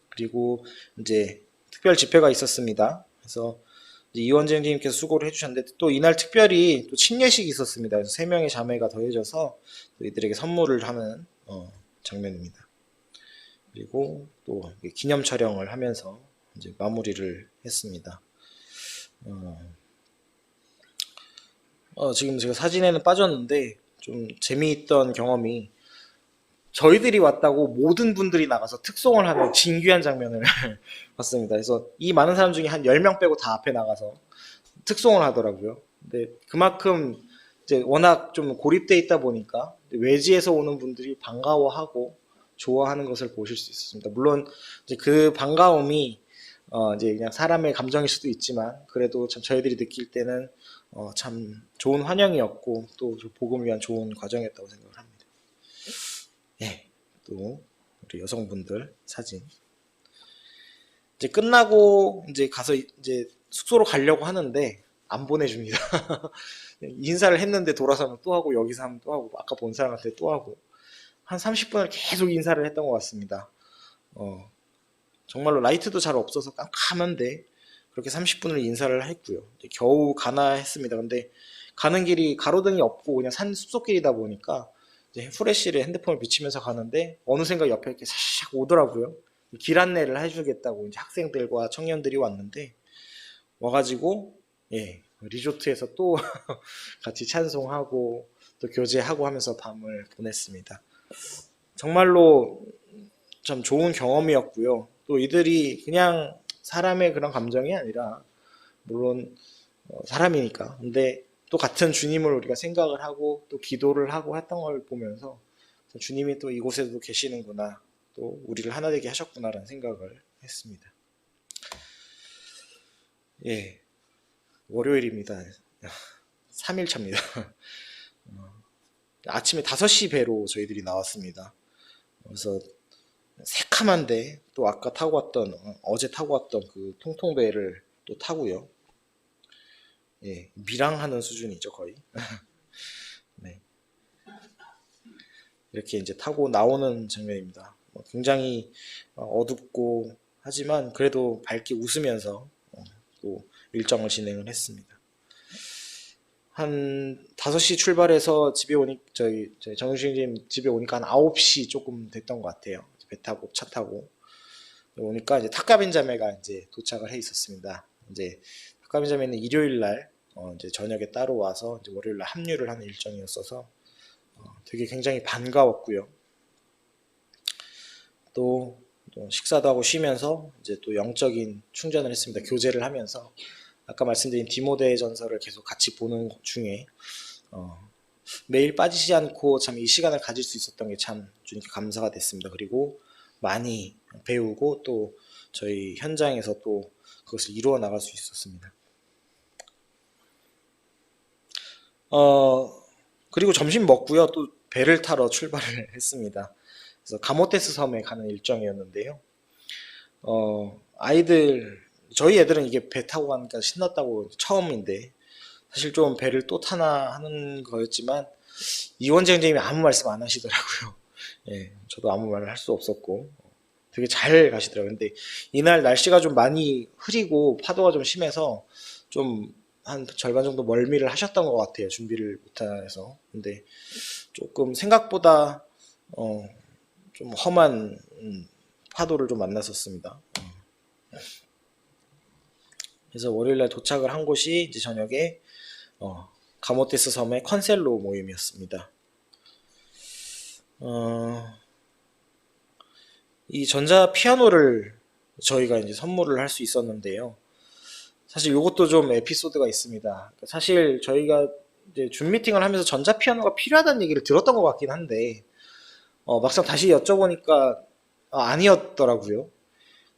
그리고 이제 특별 집회가 있었습니다. 그래서 이원재 형님께서 수고를 해주셨는데 또 이날 특별히 또 침례식이 있었습니다. 그래서 3명의 자매가 더해져서 또 이들에게 선물을 하는 장면입니다. 그리고 또 기념 촬영을 하면서 이제 마무리를 했습니다. 지금 제가 사진에는 빠졌는데 좀 재미있던 경험이 저희들이 왔다고 모든 분들이 나가서 특송을 하는 진귀한 장면을 봤습니다. 그래서 이 많은 사람 중에 한 10명 빼고 다 앞에 나가서 특송을 하더라고요. 근데 그만큼 이제 워낙 좀 고립돼 있다 보니까 외지에서 오는 분들이 반가워하고 좋아하는 것을 보실 수 있었습니다. 물론 이제 그 반가움이 이제 그냥 사람의 감정일 수도 있지만 그래도 참 저희들이 느낄 때는 참 좋은 환영이었고 또 복음을 위한 좋은 과정이었다고 생각을 합니다. 예, 또 우리 여성분들 사진. 이제 끝나고 이제 가서 이제 숙소로 가려고 하는데 안 보내줍니다. 인사를 했는데 돌아서면 또 하고 여기서 하면 또 하고 아까 본 사람한테 또 하고 한 30분을 계속 인사를 했던 것 같습니다. 정말로 라이트도 잘 없어서 깜깜한데 그렇게 30분을 인사를 했고요. 겨우 가나 했습니다. 근데 가는 길이 가로등이 없고 그냥 산 숲속길이다 보니까 이제 후레쉬를 핸드폰을 비치면서 가는데 어느샌가 옆에 이렇게 싹 오더라고요. 길 안내를 해주겠다고 이제 학생들과 청년들이 왔는데 와가지고 예 리조트에서 또 같이 찬송하고 또 교제하고 하면서 밤을 보냈습니다. 정말로 참 좋은 경험이었고요. 또 이들이 그냥 사람의 그런 감정이 아니라 물론 사람이니까 근데 또 같은 주님을 우리가 생각을 하고 또 기도를 하고 했던 걸 보면서 주님이 또 이곳에도 계시는구나 또 우리를 하나 되게 하셨구나라는 생각을 했습니다. 예, 월요일입니다. 3일차입니다. 아침에 5시 배로 저희들이 나왔습니다. 그래서 새카만데 또 아까 타고 왔던 어제 타고 왔던 그 통통배를 또 타고요. 예, 밀항하는 수준이죠 거의. 네, 이렇게 이제 타고 나오는 장면입니다. 굉장히 어둡고 하지만 그래도 밝게 웃으면서 또 일정을 진행을 했습니다. 한 5시 출발해서 집에 오니 저희 정유진님 집에 오니까 한 9시 조금 됐던 것 같아요. 배 타고 차 타고 오니까 이제 탁가빈 자매가 이제 도착을 해 있었습니다. 이제 탁가빈 자매는 일요일 날 이제 저녁에 따로 와서 이제 월요일 날 합류를 하는 일정이었어서 되게 굉장히 반가웠고요. 또 식사도 하고 쉬면서 이제 또 영적인 충전을 했습니다. 교제를 하면서 아까 말씀드린 디모데 전서를 계속 같이 보는 중에 매일 빠지지 않고 참 이 시간을 가질 수 있었던 게 참 주님께 감사가 됐습니다. 그리고 많이 배우고 또 저희 현장에서 또 그것을 이루어 나갈 수 있었습니다. 그리고 점심 먹고요. 또 배를 타러 출발을 했습니다. 그래서 가모테스 섬에 가는 일정이었는데요. 아이들 저희 애들은 이게 배 타고 가니까 신났다고 처음인데 사실 좀 배를 또 타나 하는 거였지만 이원재 선생님이 아무 말씀 안 하시더라고요. 예, 저도 아무 말을 할 수 없었고 되게 잘 가시더라고요. 근데 이날 날씨가 좀 많이 흐리고 파도가 좀 심해서 좀 한 절반 정도 멀미를 하셨던 것 같아요. 준비를 못해서. 근데 조금 생각보다 좀 험한 파도를 좀 만났었습니다. 그래서 월요일날 도착을 한 곳이 이제 저녁에 가모테스 섬의 컨셀로 모임이었습니다. 이 전자 피아노를 저희가 이제 선물을 할 수 있었는데요. 사실 이것도 좀 에피소드가 있습니다. 사실 저희가 이제 줌 미팅을 하면서 전자 피아노가 필요하다는 얘기를 들었던 것 같긴 한데 막상 다시 여쭤보니까 아니었더라고요.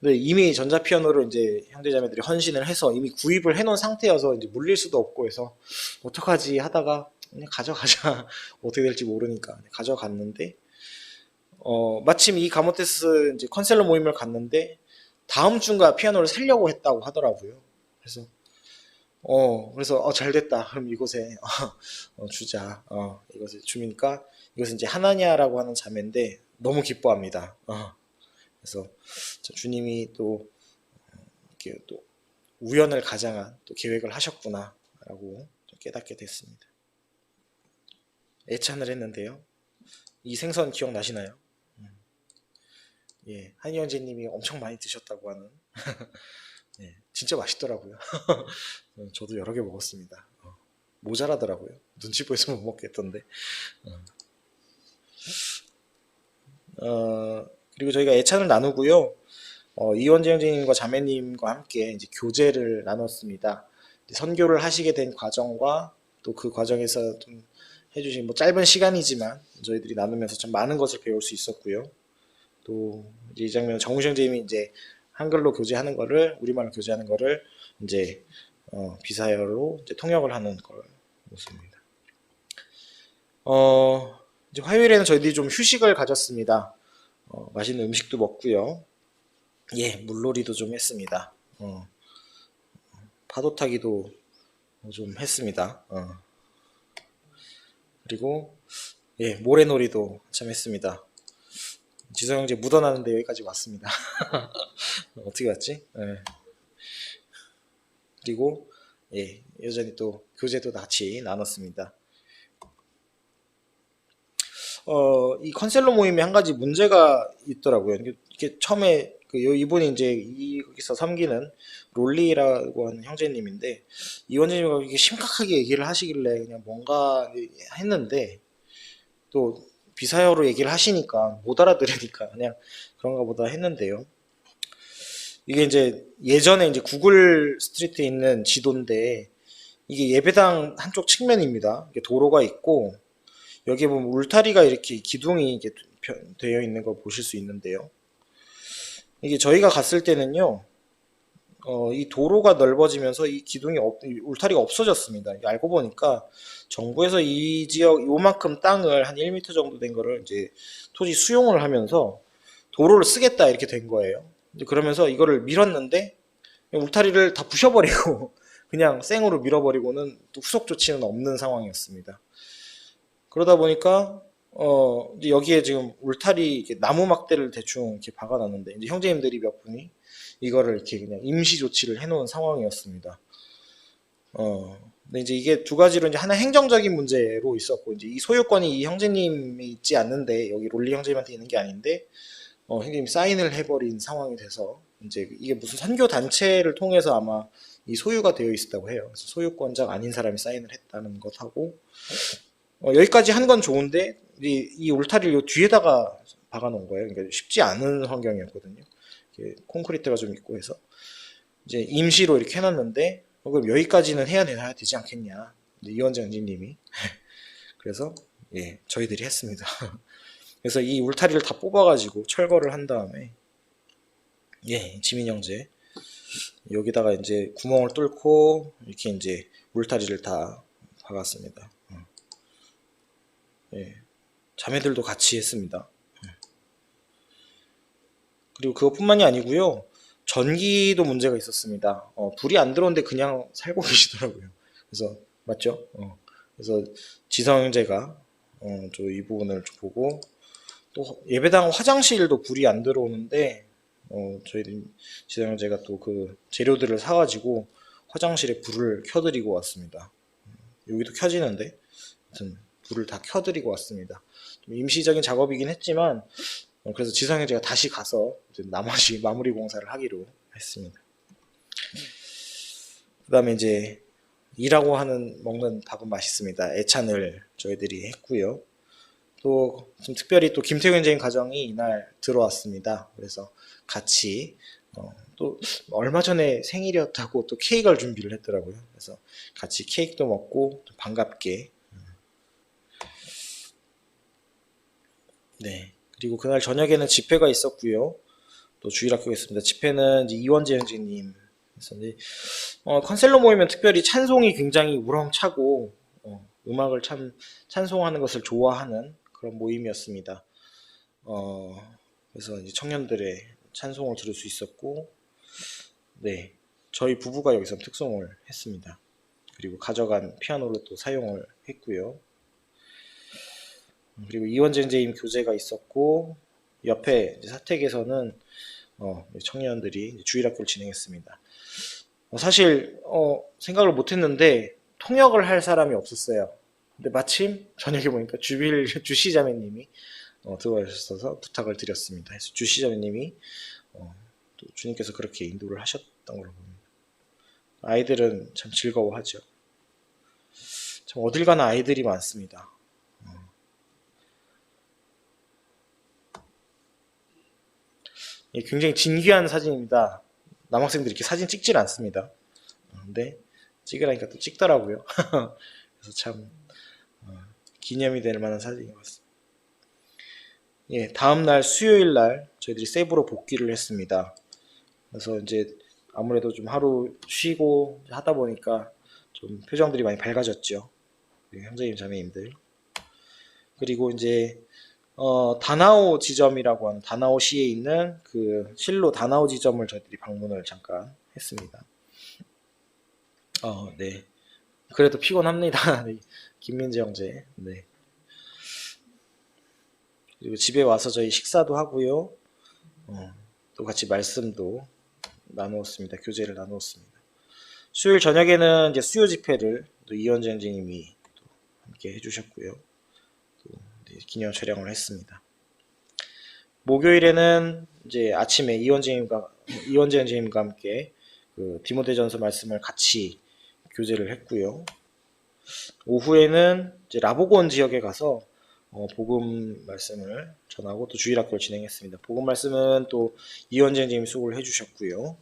근데 이미 전자 피아노를 이제 형제자매들이 헌신을 해서 이미 구입을 해놓은 상태여서 이제 물릴 수도 없고 해서 어떡하지 하다가 그냥 가져가자. 어떻게 될지 모르니까 가져갔는데 마침 이 가모테스 이제 컨셀러 모임을 갔는데 다음 주인가 피아노를 살려고 했다고 하더라고요. 그래서 잘 됐다. 그럼 이곳에 주자. 이것을 주니까 이것은 이제 하나냐라고 하는 자매인데 너무 기뻐합니다. 그래서 주님이 또 이렇게 또 우연을 가장한 또 계획을 하셨구나라고 깨닫게 됐습니다. 애찬을 했는데요. 이 생선 기억나시나요? 예, 한희영제님이 엄청 많이 드셨다고 하는. 예, 진짜 맛있더라고요. 저도 여러 개 먹었습니다. 모자라더라고요. 눈치 보여서 못 먹겠던데. 그리고 저희가 애찬을 나누고요. 이원재 형제님과 자매님과 함께 이제 교제를 나눴습니다. 선교를 하시게 된 과정과 또 그 과정에서 좀 해주신 뭐 짧은 시간이지만 저희들이 나누면서 참 많은 것을 배울 수 있었고요. 또 이 장면 정우시 형제님이 이제 한글로 교재하는 거를 우리말로 교재하는 거를 이제 비사열로 이제 통역을 하는 걸 모습입니다. 이제 화요일에는 저희들이 좀 휴식을 가졌습니다. 맛있는 음식도 먹고요. 예, 물놀이도 좀 했습니다. 파도 타기도 좀 했습니다. 그리고 예, 모래놀이도 참 했습니다. 지성 형제 묻어나는데 여기까지 왔습니다. 어떻게 왔지? 예. 그리고 예, 여전히 또 교재도 같이 나눴습니다. 이 컨셀러 모임에 한 가지 문제가 있더라고요. 이게 처음에 이분이 이제 여기서 섬기는 롤리라고 하는 형제님인데 이원재님이 이게 심각하게 얘기를 하시길래 그냥 뭔가 했는데 또 비사여로 얘기를 하시니까 못 알아들으니까 그냥 그런가 보다 했는데요. 이게 이제 예전에 이제 구글 스트리트에 있는 지도인데 이게 예배당 한쪽 측면입니다. 이게 도로가 있고 여기에 보면 울타리가 이렇게 기둥이 이렇게 되어 있는 걸 보실 수 있는데요. 이게 저희가 갔을 때는요, 이 도로가 넓어지면서 이 기둥이 울타리가 없어졌습니다. 알고 보니까 정부에서 이 지역 요만큼 땅을 한 1m 정도 된 거를 이제 토지 수용을 하면서 도로를 쓰겠다 이렇게 된 거예요. 그러면서 이거를 밀었는데 울타리를 다 부셔버리고 그냥 생으로 밀어버리고는 또 후속 조치는 없는 상황이었습니다. 그러다 보니까 이제 여기에 지금 울타리 이렇게 나무 막대를 대충 이렇게 박아놨는데 이제 형제님들이 몇 분이 이거를 이렇게 그냥 임시 조치를 해놓은 상황이었습니다. 근데 이제 이게 두 가지로 이제 하나 행정적인 문제로 있었고 이제 이 소유권이 이 형제님이 있지 않는데 여기 롤리 형제님한테 있는 게 아닌데 형제님이 사인을 해버린 상황이 돼서 이제 이게 무슨 선교 단체를 통해서 아마 이 소유가 되어 있었다고 해요. 그래서 소유권자가 아닌 사람이 사인을 했다는 것하고 여기까지 한 건 좋은데 이 울타리를 요 뒤에다가 박아놓은 거예요. 그러니까 쉽지 않은 환경이었거든요. 콘크리트가 좀 있고 해서 이제 임시로 이렇게 해놨는데 그럼 여기까지는 해야 되지 않겠냐 이원재 형제님이 그래서 예 저희들이 했습니다. 그래서 이 울타리를 다 뽑아가지고 철거를 한 다음에 예 지민 형제 여기다가 이제 구멍을 뚫고 이렇게 이제 울타리를 다 박았습니다. 예, 자매들도 같이 했습니다. 그리고 그것뿐만이 아니고요. 전기도 문제가 있었습니다. 불이 안 들어오는데 그냥 살고 계시더라고요. 그래서 맞죠? 그래서 지성 형제가 저 이 부분을 좀 보고 또 예배당 화장실도 불이 안 들어오는데 저희 지성 형제가 또 그 재료들을 사가지고 화장실에 불을 켜드리고 왔습니다. 여기도 켜지는데 하여튼 불을 다 켜드리고 왔습니다. 좀 임시적인 작업이긴 했지만 그래서 지성 형제가 다시 가서 나머지 마무리 공사를 하기로 했습니다. 그 다음에 이제 일하고 먹는 밥은 맛있습니다. 애찬을 저희들이 했고요. 또 좀 특별히 또 김태균 형제님 가정이 이날 들어왔습니다. 그래서 같이 또 얼마 전에 생일이었다고 또 케이크를 준비를 했더라고요. 그래서 같이 케이크도 먹고 좀 반갑게 네. 그리고 그날 저녁에는 집회가 있었고요. 또 주일학교가 있습니다. 집회는 이제 이원재 형제님 있었는데 컨셀러 모이면 특별히 찬송이 굉장히 우렁차고 음악을 참 찬송하는 것을 좋아하는 그런 모임이었습니다. 그래서 이제 청년들의 찬송을 들을 수 있었고, 네, 저희 부부가 여기서 특송을 했습니다. 그리고 가져간 피아노를 또 사용을 했고요. 그리고 이원재 형제님 교재가 있었고 옆에 사택에서는 청년들이 주일학교를 진행했습니다. 사실 생각을 못했는데 통역을 할 사람이 없었어요. 근데 마침 저녁에 보니까 주시자매님이 들어와주셔서 부탁을 드렸습니다. 그래서 주시자매님이 또 주님께서 그렇게 인도를 하셨던 걸로 봅니다. 아이들은 참 즐거워하죠. 참 어딜 가나 아이들이 많습니다. 굉장히 진귀한 사진입니다. 남학생들이 이렇게 사진 찍질 않습니다. 근데 찍으라니까 또 찍더라고요. 그래서 참 기념이 될 만한 사진인 것 같습니다. 예, 다음날 수요일 날 저희들이 세부로 복귀를 했습니다. 그래서 이제 아무래도 좀 하루 쉬고 하다 보니까 좀 표정들이 많이 밝아졌죠. 형제님 자매님들. 그리고 이제 다나오 지점이라고 하는 다나오시에 있는 그 실로 다나오 지점을 저희들이 방문을 잠깐 했습니다. 네. 그래도 피곤합니다. 김민재 형제. 네. 그리고 집에 와서 저희 식사도 하고요. 또 같이 말씀도 나누었습니다. 교제를 나누었습니다. 수요일 저녁에는 이제 수요 집회를 또 이현재 형제님이 또 함께 해주셨고요. 또 기념 촬영을 했습니다. 목요일에는 이제 아침에 이현재 형제님과 함께 그 디모데전서 말씀을 같이 교제를 했고요. 오후에는 이제 라보곤 지역에 가서 복음 말씀을 전하고 또 주일학교를 진행했습니다. 복음 말씀은 또 이현재 형제님이 수고를 해주셨고요.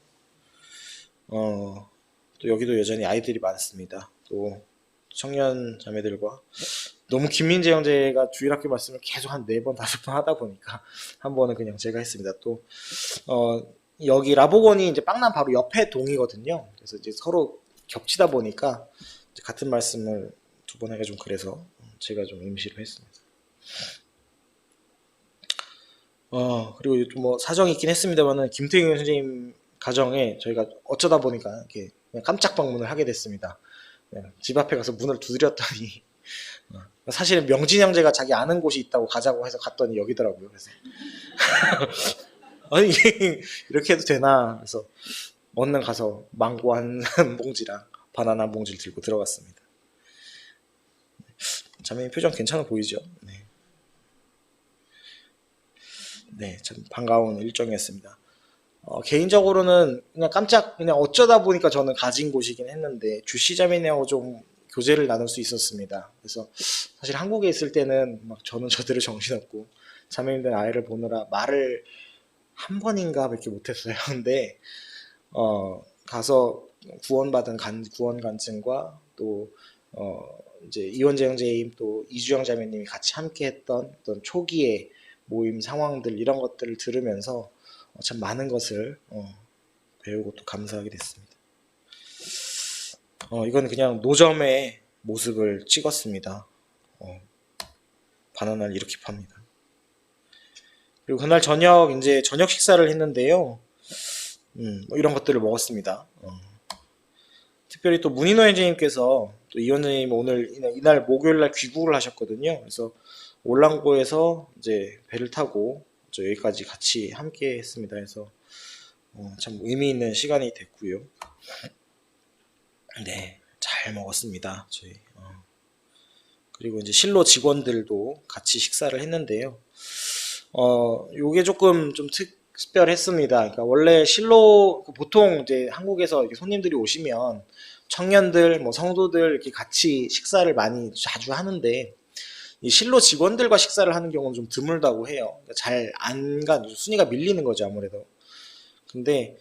또 여기도 여전히 아이들이 많습니다. 또 청년 자매들과 너무 김민재 형제가 주일학교 말씀을 계속 한 4번, 5번 하다 보니까 한 번은 그냥 제가 했습니다. 또 여기 라보곤이 이제 빵남 바로 옆에 동이거든요. 그래서 이제 서로 겹치다 보니까 이제 같은 말씀을 2번 하기가 좀 그래서 제가 좀 임시로 했습니다. 그리고 좀 뭐 사정이 있긴 했습니다만은 김태균 선생님 가정에 저희가 어쩌다 보니까 이렇게 그냥 깜짝 방문을 하게 됐습니다. 집 앞에 가서 문을 두드렸더니 사실은 명진 형제가 자기 아는 곳이 있다고 가자고 해서 갔더니 여기더라고요. 그래서 아니 이렇게 해도 되나? 그래서 얼른 가서 망고 한 봉지랑 바나나 한 봉지를 들고 들어갔습니다. 자매님 표정 괜찮아 보이죠? 네, 참 반가운 일정이었습니다. 개인적으로는 그냥 어쩌다 보니까 저는 가진 곳이긴 했는데 주시자매님하고 좀 교제를 나눌 수 있었습니다. 그래서 사실 한국에 있을 때는 막 저는 저대로 정신없고 자매님들 아이를 보느라 말을 한 번인가 밖에 못했어요. 근데 가서 구원받은 구원 간증과 또 이제 이원재 형제님 또 이주영 자매님이 같이 함께했던 어떤 초기의 모임 상황들 이런 것들을 들으면서 참 많은 것을 배우고 또 감사하게 됐습니다. 이건 그냥 노점의 모습을 찍었습니다. 바나나를 이렇게 팝니다. 그리고 그날 저녁 이제 저녁 식사를 했는데요. 뭐 이런 것들을 먹었습니다. 특별히 또 문인호 형제님께서 또 이원재님 오늘 이날 목요일날 귀국을 하셨거든요. 그래서 올랑고에서 이제 배를 타고 여기까지 같이 함께 했습니다. 그래서 참 의미 있는 시간이 됐고요. 네, 잘 먹었습니다. 저희. 그리고 이제 실로 직원들도 같이 식사를 했는데요. 요게 조금 좀 특별했습니다. 그러니까 원래 실로 보통 이제 한국에서 이렇게 손님들이 오시면 청년들, 뭐 성도들 이렇게 같이 식사를 많이 자주 하는데 이 실로 직원들과 식사를 하는 경우는 좀 드물다고 해요. 그러니까 잘 안 가, 순위가 밀리는 거죠, 아무래도. 근데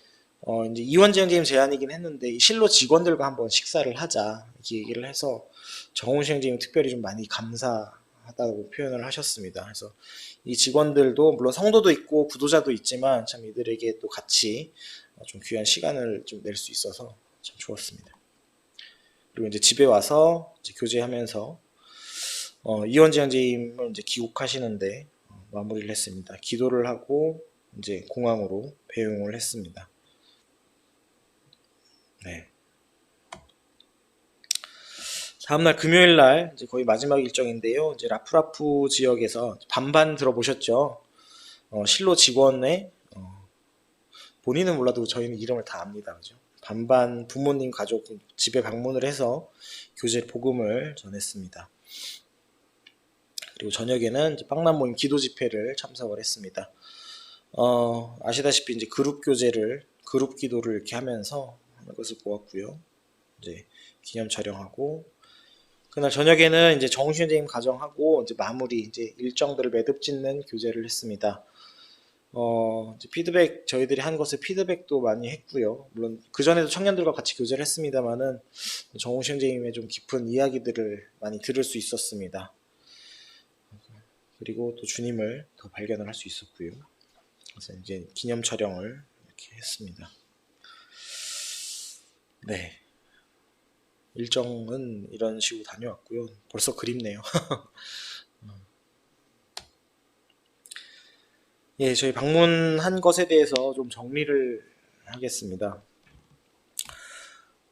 이제 이원재 형제님 제안이긴 했는데 이 실로 직원들과 한번 식사를 하자 이렇게 얘기를 해서 정훈 형제님 특별히 좀 많이 감사하다고 표현을 하셨습니다. 그래서 이 직원들도 물론 성도도 있고 구도자도 있지만 참 이들에게 또 같이 좀 귀한 시간을 좀 낼 수 있어서 참 좋았습니다. 그리고 이제 집에 와서 이제 교제하면서 이원재 형제님을 이제 귀국하시는데 마무리를 했습니다. 기도를 하고 이제 공항으로 배웅을 했습니다. 네. 다음날 금요일날 이제 거의 마지막 일정인데요. 이제 라프라프 지역에서 반반 들어보셨죠? 실로 직원의 본인은 몰라도 저희는 이름을 다 압니다. 그죠? 반반 부모님 가족 집에 방문을 해서 교제 복음을 전했습니다. 그리고 저녁에는 이제 빵남 모임 기도 집회를 참석을 했습니다. 아시다시피 이제 그룹 교제를 그룹 기도를 이렇게 하면서 하는 것을 보았고요. 이제 기념 촬영하고 그날 저녁에는 이제 정우신 선생님 가정하고 이제 마무리 이제 일정들을 매듭 짓는 교제를 했습니다. 이제 피드백, 저희들이 한 것을 피드백도 많이 했고요. 물론 그전에도 청년들과 같이 교제를 했습니다만은 정우시 형제님의 좀 깊은 이야기들을 많이 들을 수 있었습니다. 그리고 또 주님을 더 발견을 할 수 있었고요. 그래서 이제 기념 촬영을 이렇게 했습니다. 네. 일정은 이런 식으로 다녀왔고요. 벌써 그립네요. 예, 저희 방문한 것에 대해서 좀 정리를 하겠습니다.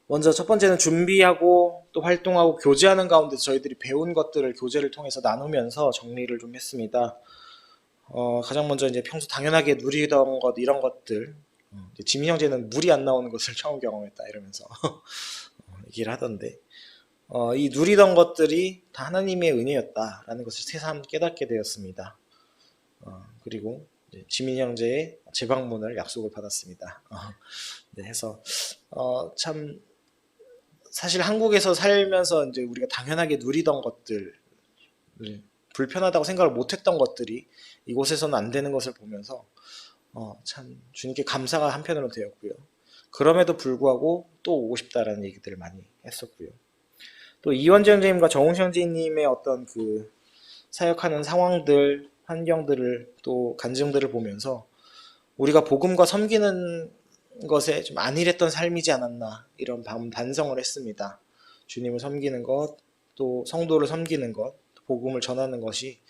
먼저 첫 번째는 준비하고 또 활동하고 교제하는 가운데 저희들이 배운 것들을 교제를 통해서 나누면서 정리를 좀 했습니다. 가장 먼저 이제 평소 당연하게 누리던 것, 이런 것들. 지민 형제는 물이 안 나오는 것을 처음 경험했다 이러면서 얘기를 하던데, 이 누리던 것들이 다 하나님의 은혜였다라는 것을 새삼 깨닫게 되었습니다. 그리고 지민 형제의 재방문을 약속을 받았습니다. 네, 해서 참 사실 한국에서 살면서 이제 우리가 당연하게 누리던 것들, 불편하다고 생각을 못했던 것들이 이곳에서는 안 되는 것을 보면서 참 주님께 감사가 한편으로 되었고요. 그럼에도 불구하고 또 오고 싶다라는 얘기들을 많이 했었고요. 또 이원재 형제님과 정웅시 형제님의 어떤 그 사역하는 상황들, 환경들을 또 간증들을 보면서 우리가 복음과 섬기는 것에 좀 안일했던 삶이지 않았나, 이런 반성을 했습니다. 주님을 섬기는 것, 또 성도를 섬기는 것, 복음을 전하는 것이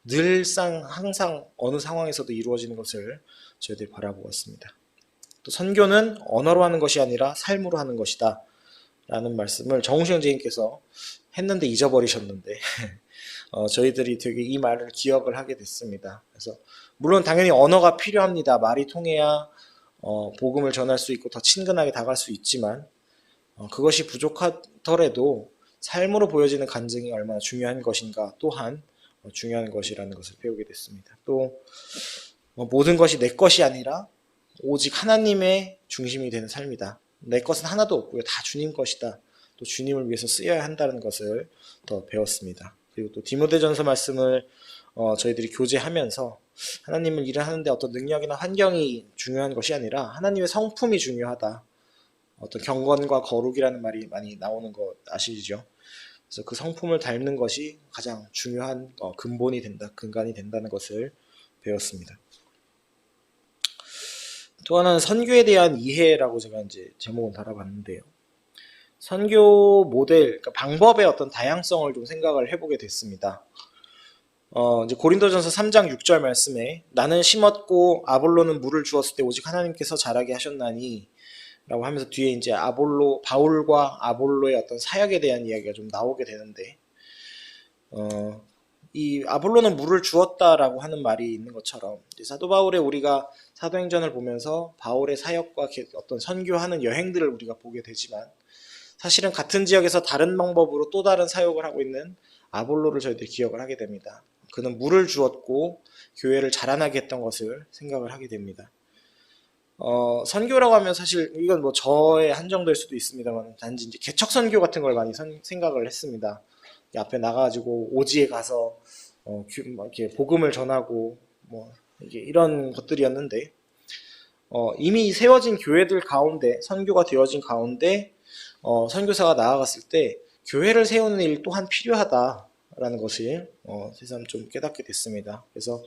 늘상 항상 어느 상황에서도 이루어지는 것을 저희들이 바라보았습니다. 또 선교는 언어로 하는 것이 아니라 삶으로 하는 것이다 라는 말씀을 정우시 형제님께서 했는데 잊어버리셨는데 저희들이 되게 이 말을 기억을 하게 됐습니다. 그래서 물론 당연히 언어가 필요합니다. 말이 통해야 복음을 전할 수 있고 더 친근하게 다가갈 수 있지만 그것이 부족하더라도 삶으로 보여지는 간증이 얼마나 중요한 것인가 또한 중요한 것이라는 것을 배우게 됐습니다. 또 모든 것이 내 것이 아니라 오직 하나님의 중심이 되는 삶이다. 내 것은 하나도 없고요. 다 주님 것이다. 또 주님을 위해서 쓰여야 한다는 것을 더 배웠습니다. 그리고 또 디모데전서 말씀을 저희들이 교제하면서 하나님을 일을 하는데 어떤 능력이나 환경이 중요한 것이 아니라 하나님의 성품이 중요하다. 어떤 경건과 거룩이라는 말이 많이 나오는 거 아시죠? 그래서 그 성품을 닮는 것이 가장 중요한 근본이 된다, 근간이 된다는 것을 배웠습니다. 또 하나는 선교에 대한 이해라고 제가 이제 제목을 달아봤는데요. 선교 모델, 그러니까 방법의 어떤 다양성을 좀 생각을 해보게 됐습니다. 이제 고린도전서 3장 6절 말씀에 나는 심었고 아볼로는 물을 주었을 때 오직 하나님께서 자라게 하셨나니 라고 하면서 뒤에 이제 바울과 아볼로의 어떤 사역에 대한 이야기가 좀 나오게 되는데, 이 아볼로는 물을 주었다라고 하는 말이 있는 것처럼 사도 바울의 우리가 사도행전을 보면서 바울의 사역과 어떤 선교하는 여행들을 우리가 보게 되지만 사실은 같은 지역에서 다른 방법으로 또 다른 사역을 하고 있는 아볼로를 저희들이 기억을 하게 됩니다. 그는 물을 주었고 교회를 자라나게 했던 것을 생각을 하게 됩니다. 선교라고 하면 사실 이건 뭐 저의 한정될 수도 있습니다만 단지 이제 개척 선교 같은 걸 많이 생각을 했습니다. 앞에 나가가지고 오지에 가서 이렇게 복음을 전하고 뭐 이게 이런 것들이었는데 이미 세워진 교회들 가운데 선교가 되어진 가운데 선교사가 나아갔을 때 교회를 세우는 일 또한 필요하다라는 것을 새삼 좀 깨닫게 됐습니다. 그래서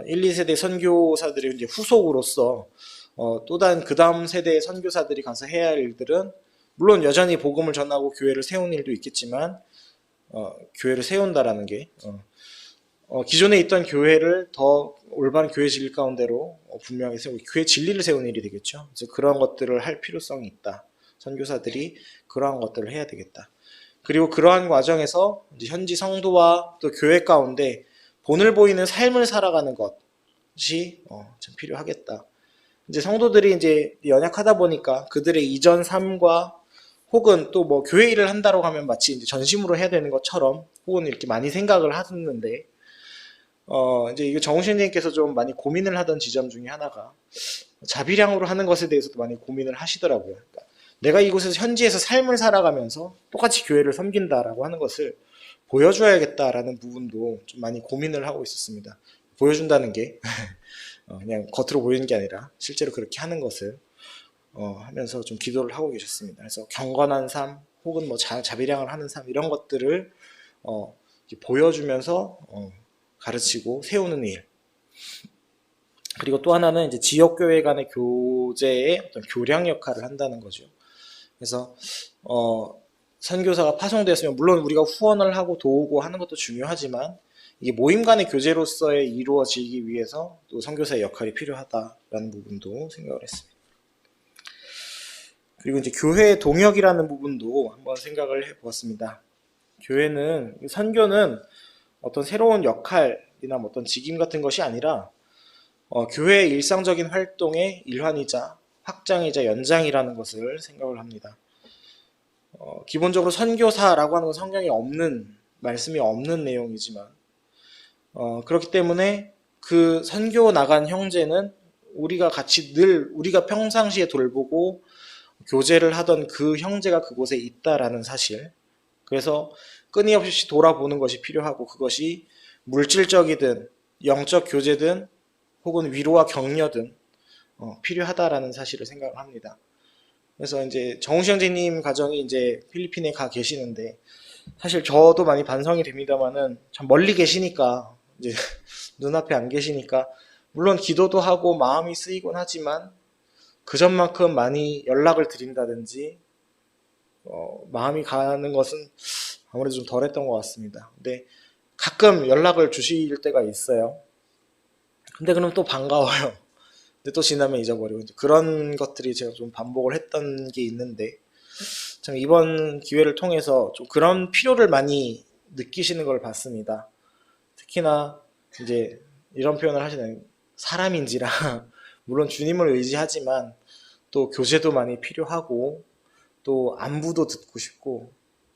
1, 2세대 선교사들의 이제 후속으로서 또 다른 그 다음 세대의 선교사들이 가서 해야 할 일들은 물론 여전히 복음을 전하고 교회를 세우는 일도 있겠지만 교회를 세운다라는 게 기존에 있던 교회를 더 올바른 교회 진리 가운데로 분명하게 세우고 교회 진리를 세우는 일이 되겠죠. 그래서 그런 것들을 할 필요성이 있다. 선교사들이 그러한 것들을 해야 되겠다. 그리고 그러한 과정에서 이제 현지 성도와 또 교회 가운데 본을 보이는 삶을 살아가는 것이 참 필요하겠다. 이제 성도들이 이제 연약하다 보니까 그들의 이전 삶과 혹은 또 뭐 교회 일을 한다고 하면 마치 이제 전심으로 해야 되는 것처럼 혹은 이렇게 많이 생각을 하셨는데 이제 이거 정우신님께서 좀 많이 고민을 하던 지점 중에 하나가 자비량으로 하는 것에 대해서도 많이 고민을 하시더라고요. 그러니까 내가 이곳에서 현지에서 삶을 살아가면서 똑같이 교회를 섬긴다라고 하는 것을 보여줘야겠다라는 부분도 좀 많이 고민을 하고 있었습니다. 보여준다는 게 그냥 겉으로 보이는 게 아니라 실제로 그렇게 하는 것을 하면서 좀 기도를 하고 계셨습니다. 그래서 경건한 삶 혹은 뭐 자비량을 하는 삶 이런 것들을 보여주면서 가르치고 세우는 일. 그리고 또 하나는 이제 지역교회 간의 교제의 어떤 교량 역할을 한다는 거죠. 그래서 선교사가 파송되었으면 물론 우리가 후원을 하고 도우고 하는 것도 중요하지만 이게 모임 간의 교제로서의 이루어지기 위해서 또 선교사의 역할이 필요하다라는 부분도 생각을 했습니다. 그리고 이제 교회의 동역이라는 부분도 한번 생각을 해보았습니다. 선교는 어떤 새로운 역할이나 어떤 직임 같은 것이 아니라 교회의 일상적인 활동의 일환이자 확장이자 연장이라는 것을 생각을 합니다. 기본적으로 선교사라고 하는 건 성경에 없는 말씀이 없는 내용이지만 그렇기 때문에 그 선교 나간 형제는 우리가 같이 늘 우리가 평상시에 돌보고 교제를 하던 그 형제가 그곳에 있다라는 사실. 그래서 끊임없이 돌아보는 것이 필요하고 그것이 물질적이든 영적 교제든 혹은 위로와 격려든 필요하다라는 사실을 생각을 합니다. 그래서 이제 정우시 형제님 가정이 이제 필리핀에 가 계시는데 사실 저도 많이 반성이 됩니다만은 참 멀리 계시니까 이제 눈앞에 안 계시니까 물론 기도도 하고 마음이 쓰이곤 하지만 그전만큼 많이 연락을 드린다든지 마음이 가는 것은 아무래도 좀 덜했던 것 같습니다. 근데 가끔 연락을 주실 때가 있어요. 근데 그럼 또 반가워요. 근데 또 지나면 잊어버리고 그런 것들이 제가 좀 반복을 했던 게 있는데 참 이번 기회를 통해서 좀 그런 필요를 많이 느끼시는 걸 봤습니다. 특히나 이제 이런 표현을 하시는 사람인지라 물론 주님을 의지하지만 또 교제도 많이 필요하고 또 안부도 듣고 싶고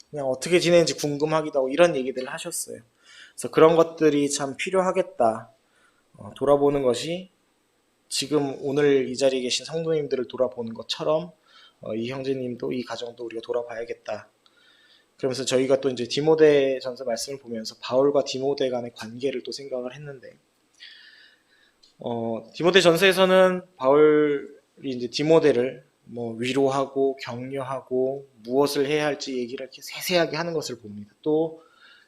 그냥 어떻게 지내는지 궁금하기도 하고 이런 얘기들을 하셨어요. 그래서 그런 것들이 참 필요하겠다. 돌아보는 것이 지금 오늘 이 자리에 계신 성도님들을 돌아보는 것처럼 이 형제님도 이 가정도 우리가 돌아봐야겠다. 그러면서 저희가 또 이제 디모데 전서 말씀을 보면서 바울과 디모데 간의 관계를 또 생각을 했는데 디모데 전서에서는 바울이 이제 디모데를 뭐 위로하고 격려하고 무엇을 해야 할지 얘기를 이렇게 세세하게 하는 것을 봅니다. 또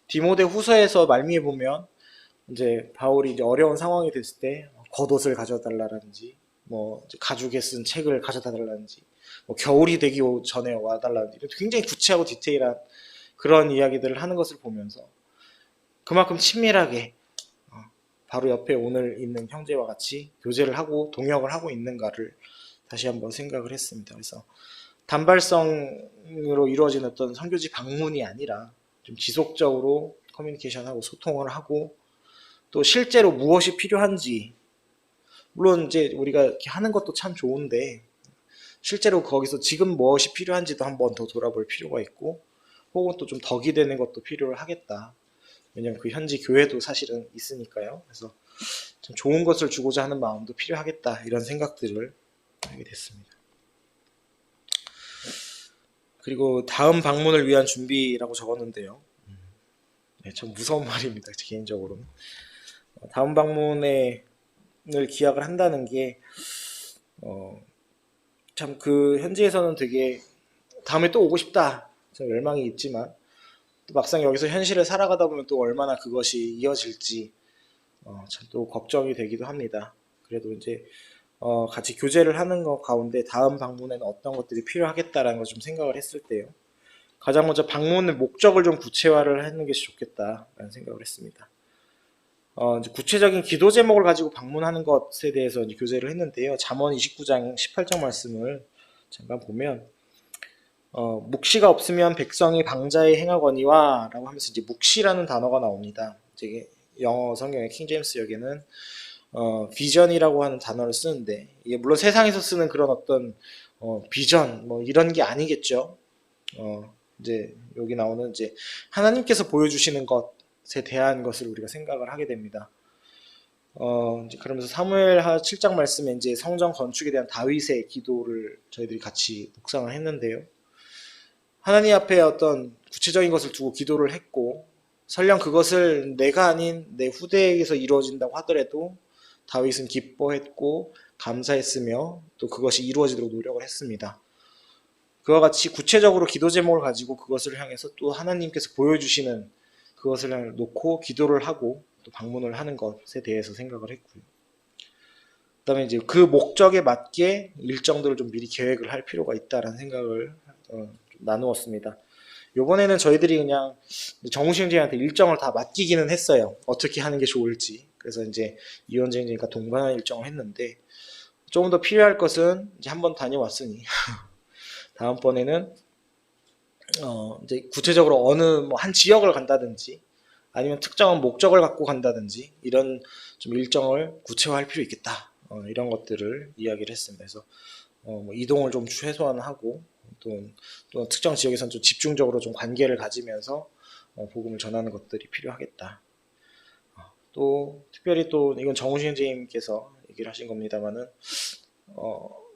디모데 후서에서 말미에 보면 이제 바울이 이제 어려운 상황이 됐을 때 겉옷을 가져달라든지 뭐 가죽에 쓴 책을 가져다달라든지 뭐 겨울이 되기 전에 와달라든지 굉장히 구체하고 디테일한 그런 이야기들을 하는 것을 보면서 그만큼 친밀하게 바로 옆에 오늘 있는 형제와 같이 교제를 하고 동역을 하고 있는가를 다시 한번 생각을 했습니다. 그래서 단발성으로 이루어진 어떤 선교지 방문이 아니라 좀 지속적으로 커뮤니케이션하고 소통을 하고 또 실제로 무엇이 필요한지 물론 이제 우리가 이렇게 하는 것도 참 좋은데 실제로 거기서 지금 무엇이 필요한지도 한번 더 돌아볼 필요가 있고 혹은 또 좀 덕이 되는 것도 필요를 하겠다. 왜냐면 그 현지 교회도 사실은 있으니까요. 그래서 좀 좋은 것을 주고자 하는 마음도 필요하겠다. 이런 생각들을 하게 됐습니다. 그리고 다음 방문을 위한 준비라고 적었는데요. 네, 참 무서운 말입니다. 개인적으로는. 다음 방문을 기약을 한다는 게 참 그 현지에서는 되게 다음에 또 오고 싶다. 좀 열망이 있지만 또 막상 여기서 현실을 살아가다 보면 또 얼마나 그것이 이어질지 참 또 걱정이 되기도 합니다. 그래도 이제 같이 교제를 하는 것 가운데 다음 방문에는 어떤 것들이 필요하겠다라는 걸 좀 생각을 했을 때요. 가장 먼저 방문의 목적을 좀 구체화를 하는 게 좋겠다라는 생각을 했습니다. 이제 구체적인 기도 제목을 가지고 방문하는 것에 대해서 이제 교제를 했는데요. 잠언 29장 18절 말씀을 잠깐 보면 묵시가 없으면 백성이 방자에 행하거니와 라고 하면서 이제 묵시라는 단어가 나옵니다. 이제 영어 성경의 킹제임스 역에는 비전이라고 하는 단어를 쓰는데 이게 물론 세상에서 쓰는 그런 어떤 비전 뭐 이런 게 아니겠죠. 이제 여기 나오는 이제 하나님께서 보여주시는 것에 대한 것을 우리가 생각을 하게 됩니다. 이제 그러면서 사무엘 7장 말씀에 이제 성전 건축에 대한 다윗의 기도를 저희들이 같이 묵상을 했는데요. 하나님 앞에 어떤 구체적인 것을 두고 기도를 했고 설령 그것을 내가 아닌 내 후대에게서 이루어진다고 하더라도 다윗은 기뻐했고 감사했으며 또 그것이 이루어지도록 노력을 했습니다. 그와 같이 구체적으로 기도 제목을 가지고 그것을 향해서 또 하나님께서 보여주시는 그것을 놓고 기도를 하고 또 방문을 하는 것에 대해서 생각을 했고요. 그다음에 이제 그 목적에 맞게 일정들을 좀 미리 계획을 할 필요가 있다라는 생각을 좀 나누었습니다. 이번에는 저희들이 그냥 정우시행제한테 일정을 다 맡기기는 했어요. 어떻게 하는 게 좋을지. 그래서 이제 이원재행제니까 동반한 일정을 했는데 조금 더 필요할 것은 이제 한번 다녀왔으니 다음번에는 이제 구체적으로 어느 뭐 한 지역을 간다든지 아니면 특정한 목적을 갖고 간다든지 이런 좀 일정을 구체화할 필요 있겠다. 이런 것들을 이야기를 했습니다. 그래서 뭐 이동을 좀 최소화하고 또 특정 지역에서는 좀 집중적으로 좀 관계를 가지면서 복음을 전하는 것들이 필요하겠다. 또 특별히 또 이건 정우신 선생님께서 얘기를 하신 겁니다만은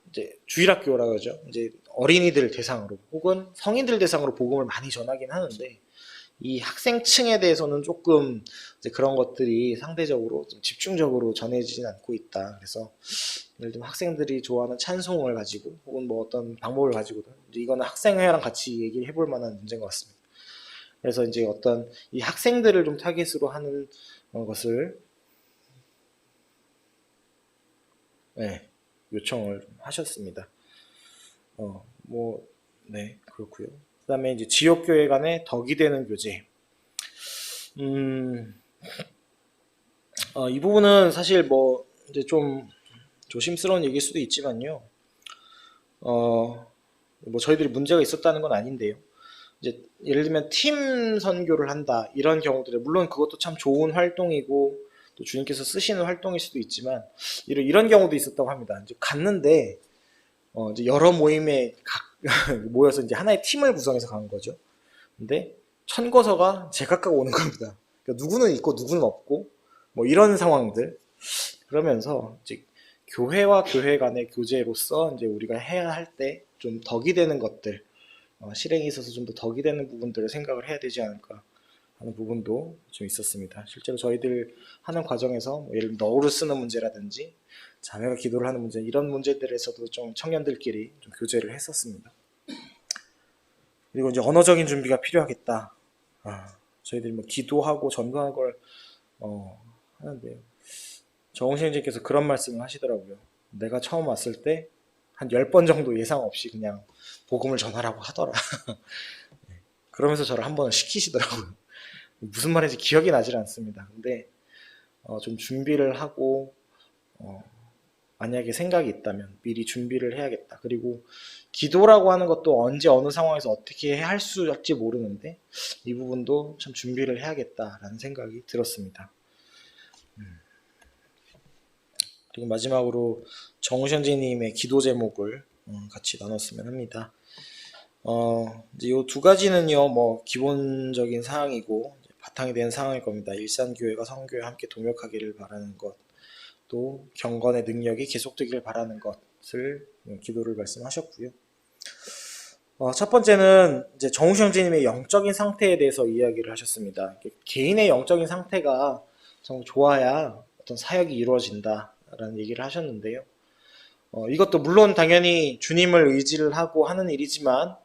이제 주일학교라고 하죠. 이제 어린이들 대상으로 혹은 성인들 대상으로 복음을 많이 전하긴 하는데 이 학생층에 대해서는 조금 이제 그런 것들이 상대적으로 좀 집중적으로 전해지진 않고 있다. 그래서 예를 들면 학생들이 좋아하는 찬송을 가지고 혹은 뭐 어떤 방법을 가지고든 이제 이거는 학생회랑 같이 얘기를 해볼 만한 문제인 것 같습니다. 그래서 이제 어떤 이 학생들을 좀 타겟으로 하는 것을 네, 요청을 하셨습니다. 네, 그렇고요. 그다음에 이제 지역교회 간의 덕이 되는 교제. 이 부분은 사실 뭐 이제 좀 조심스러운 얘기일 수도 있지만요. 뭐 저희들이 문제가 있었다는 건 아닌데요. 이제 예를 들면 팀 선교를 한다 이런 경우들에 물론 그것도 참 좋은 활동이고 또 주님께서 쓰시는 활동일 수도 있지만 이런 경우도 있었다고 합니다. 이제 갔는데 이제 여러 모임에 모여서 이제 하나의 팀을 구성해서 간 거죠. 근데 천거서가 제각각 오는 겁니다. 그러니까 누구는 있고 누구는 없고 뭐 이런 상황들 그러면서 이제 교회와 교회 간의 교제로서 이제 우리가 해야 할 때 좀 덕이 되는 것들 실행에 있어서 좀 더 덕이 되는 부분들을 생각을 해야 되지 않을까 하는 부분도 좀 있었습니다. 실제로 저희들 하는 과정에서 뭐 예를 들어 너울을 쓰는 문제라든지 자매가 기도를 하는 문제 이런 문제들에서도 좀 청년들끼리 좀 교제를 했었습니다. 그리고 이제 언어적인 준비가 필요하겠다. 저희들이 뭐 기도하고 전도하는 걸 하는데요. 정우신님께서 그런 말씀을 하시더라고요. 내가 처음 왔을 때 한 10번 정도 예상 없이 그냥 복음을 전하라고 하더라. 그러면서 저를 한 번은 시키시더라고요. 무슨 말인지 기억이 나질 않습니다. 근데 좀 준비를 하고 만약에 생각이 있다면 미리 준비를 해야겠다. 그리고 기도라고 하는 것도 언제 어느 상황에서 어떻게 할 수 있을지 모르는데 이 부분도 참 준비를 해야겠다라는 생각이 들었습니다. 그리고 마지막으로 정우현재님의 기도 제목을 같이 나눴으면 합니다. 이제 이 두 가지는요, 뭐 기본적인 사항이고 바탕이 되는 사항일 겁니다. 일산교회가 성교회와 함께 동역하기를 바라는 것, 또 경건의 능력이 계속되기를 바라는 것을 기도를 말씀하셨고요. 첫 번째는 이제 정우시 형제님의 영적인 상태에 대해서 이야기를 하셨습니다. 개인의 영적인 상태가 정 좋아야 어떤 사역이 이루어진다라는 얘기를 하셨는데요. 이것도 물론 당연히 주님을 의지를 하고 하는 일이지만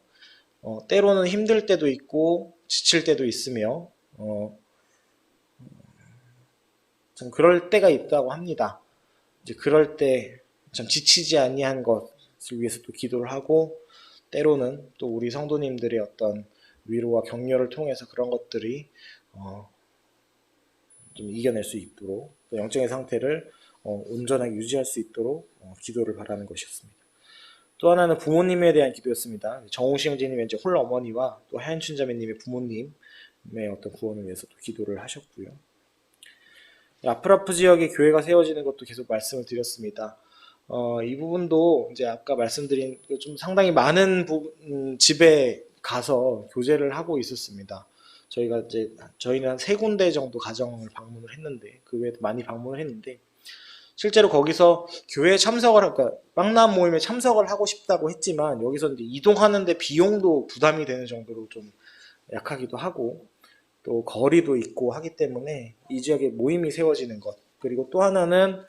때로는 힘들 때도 있고 지칠 때도 있으며 참 그럴 때가 있다고 합니다. 이제 그럴 때 참 지치지 아니한 것을 위해서 또 기도를 하고 때로는 또 우리 성도님들의 어떤 위로와 격려를 통해서 그런 것들이 좀 이겨낼 수 있도록 또 영적인 상태를 온전하게 유지할 수 있도록 기도를 바라는 것이었습니다. 또 하나는 부모님에 대한 기도였습니다. 정우시 형제님의 이제 홀 어머니와 또 하연춘 자매님의 부모님의 어떤 구원을 위해서 또 기도를 하셨고요. 아프라프 지역에 교회가 세워지는 것도 계속 말씀을 드렸습니다. 이 부분도 이제 아까 말씀드린 좀 상당히 많은 집에 가서 교제를 하고 있었습니다. 저희는 한 3군데 정도 가정을 방문을 했는데 그 외에도 많이 방문을 했는데 실제로 거기서 교회에 그러니까 빵남 모임에 참석을 하고 싶다고 했지만 여기서 이제 이동하는데 비용도 부담이 되는 정도로 좀 약하기도 하고 또 거리도 있고 하기 때문에 이 지역에 모임이 세워지는 것 그리고 또 하나는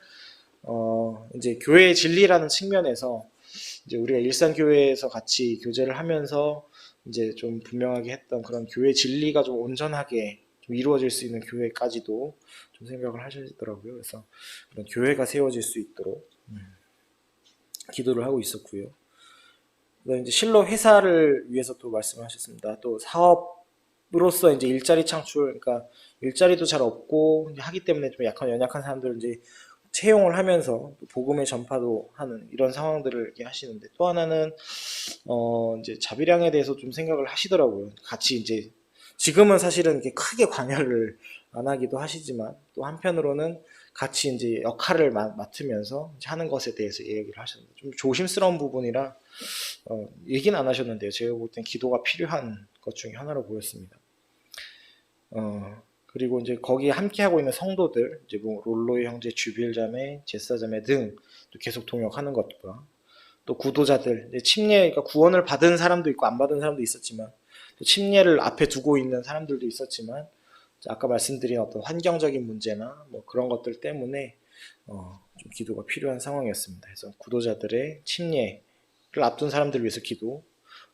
이제 교회의 진리라는 측면에서 이제 우리가 일산교회에서 같이 교제를 하면서 이제 좀 분명하게 했던 그런 교회 진리가 좀 온전하게 좀 이루어질 수 있는 교회까지도 좀 생각을 하시더라고요. 그래서 그런 교회가 세워질 수 있도록 기도를 하고 있었고요. 그다음에 이제 실로 회사를 위해서 또 말씀하셨습니다. 또 사업으로서 이제 일자리 창출, 그러니까 일자리도 잘 없고 하기 때문에 좀 약간 연약한 사람들을 이제 채용을 하면서 복음의 전파도 하는 이런 상황들을 이렇게 하시는데, 또 하나는 이제 자비량에 대해서 좀 생각을 하시더라고요. 같이 이제 지금은 사실은 이렇게 크게 관여를 안 하기도 하시지만, 또 한편으로는 같이 이제 역할을 맡으면서 하는 것에 대해서 얘기를 하셨는데, 좀 조심스러운 부분이라 얘기는 안 하셨는데요. 제가 볼 땐 기도가 필요한 것 중에 하나로 보였습니다. 그리고 이제 거기에 함께하고 있는 성도들, 이제 뭐 롤로의 형제, 주빌자매, 제사자매 등 계속 동역하는 것과, 또 구도자들, 침례, 그러니까 구원을 받은 사람도 있고 안 받은 사람도 있었지만, 또 침례를 앞에 두고 있는 사람들도 있었지만, 아까 말씀드린 어떤 환경적인 문제나 뭐 그런 것들 때문에 좀 기도가 필요한 상황이었습니다. 그래서 구도자들의 침례를 앞둔 사람들을 위해서 기도,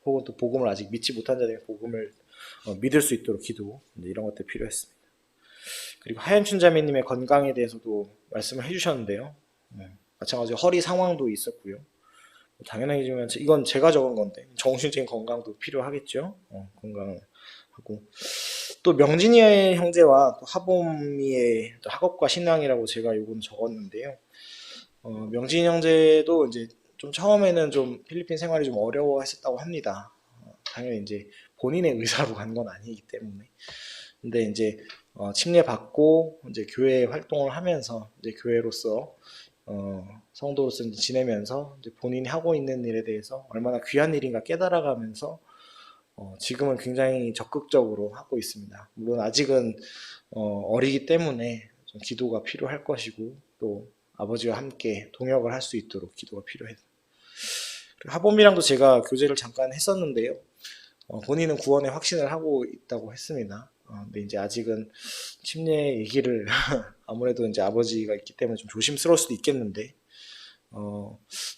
혹은 또 복음을 아직 믿지 못한 자들의 복음을 믿을 수 있도록 기도, 이런 것들이 필요했습니다. 그리고 하연 춘자매님의 건강에 대해서도 말씀을 해주셨는데요. 마찬가지로 허리 상황도 있었고요. 당연하지만 이건 제가 적은 건데 정신적인 건강도 필요하겠죠. 건강하고, 또 명진이의 형제와 또 하봄이의 학업과 신앙이라고 제가 요건 적었는데요. 명진이 형제도 이제 좀 처음에는 좀 필리핀 생활이 좀 어려워했었다고 합니다. 당연히 이제 본인의 의사로 간 건 아니기 때문에. 근데 이제 침례 받고 이제 교회 활동을 하면서 이제 교회로서 성도로서 이제 지내면서 이제 본인이 하고 있는 일에 대해서 얼마나 귀한 일인가 깨달아가면서 지금은 굉장히 적극적으로 하고 있습니다. 물론 아직은 어리기 때문에 좀 기도가 필요할 것이고, 또 아버지와 함께 동역을 할 수 있도록 기도가 필요해요. 하범이랑도 제가 교제를 잠깐 했었는데요. 본인은 구원에 확신을 하고 있다고 했습니다. 근데 이제 아직은 침례 얘기를 아무래도 이제 아버지가 있기 때문에 좀 조심스러울 수도 있겠는데,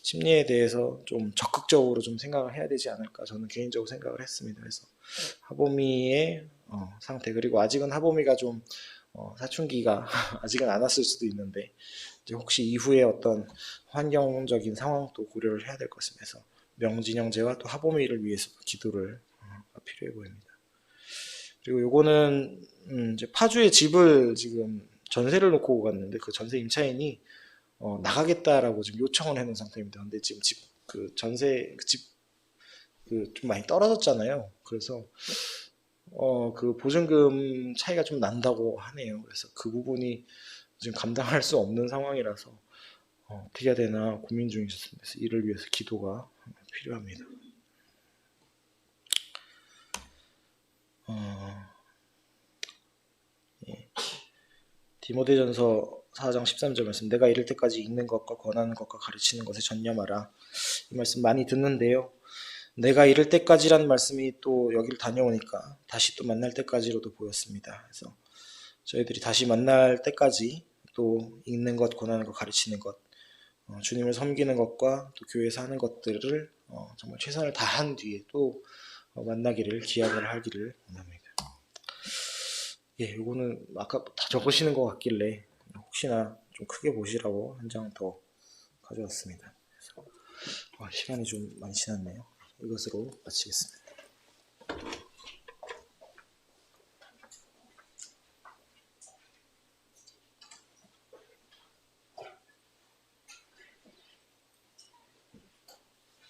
침례에 대해서 좀 적극적으로 좀 생각을 해야 되지 않을까 저는 개인적으로 생각을 했습니다. 그래서 하보미의 상태, 그리고 아직은 하보미가 좀 사춘기가 아직은 안 왔을 수도 있는데, 이제 혹시 이후에 어떤 환경적인 상황도 고려를 해야 될 것 같습니다. 그래서 명진 형제와 또 하보미를 위해서 기도를 필요해 보입니다. 그리고 요거는 이제 파주에 집을 지금 전세를 놓고 갔는데, 그 전세 임차인이 나가겠다라고 지금 요청을 해놓은 상태입니다. 근데 지금 그 전세 좀 많이 떨어졌잖아요. 그래서 그 보증금 차이가 좀 난다고 하네요. 그래서 그 부분이 지금 감당할 수 없는 상황이라서 어떻게 해야 되나 고민 중이셨습니다. 그래서 이를 위해서 기도가 필요합니다. 예. 디모데전서 4장 13절 말씀, 내가 이를 때까지 읽는 것과 권하는 것과 가르치는 것에 전념하라. 이 말씀 많이 듣는데요. 내가 이럴 때까지라는 말씀이 또 여기를 다녀오니까 다시 또 만날 때까지로도 보였습니다. 그래서 저희들이 다시 만날 때까지 또 읽는 것, 권하는 것, 가르치는 것, 주님을 섬기는 것과 또 교회에서 하는 것들을 정말 최선을 다한 뒤에 또 만나기를, 기약을 하기를 원합니다. 예, 요거는 아까 다 적으시는 것 같길래 혹시나 좀 크게 보시라고 한 장 더 가져왔습니다. 그래서 시간이 좀 많이 지났네요. 이것으로 마치겠습니다.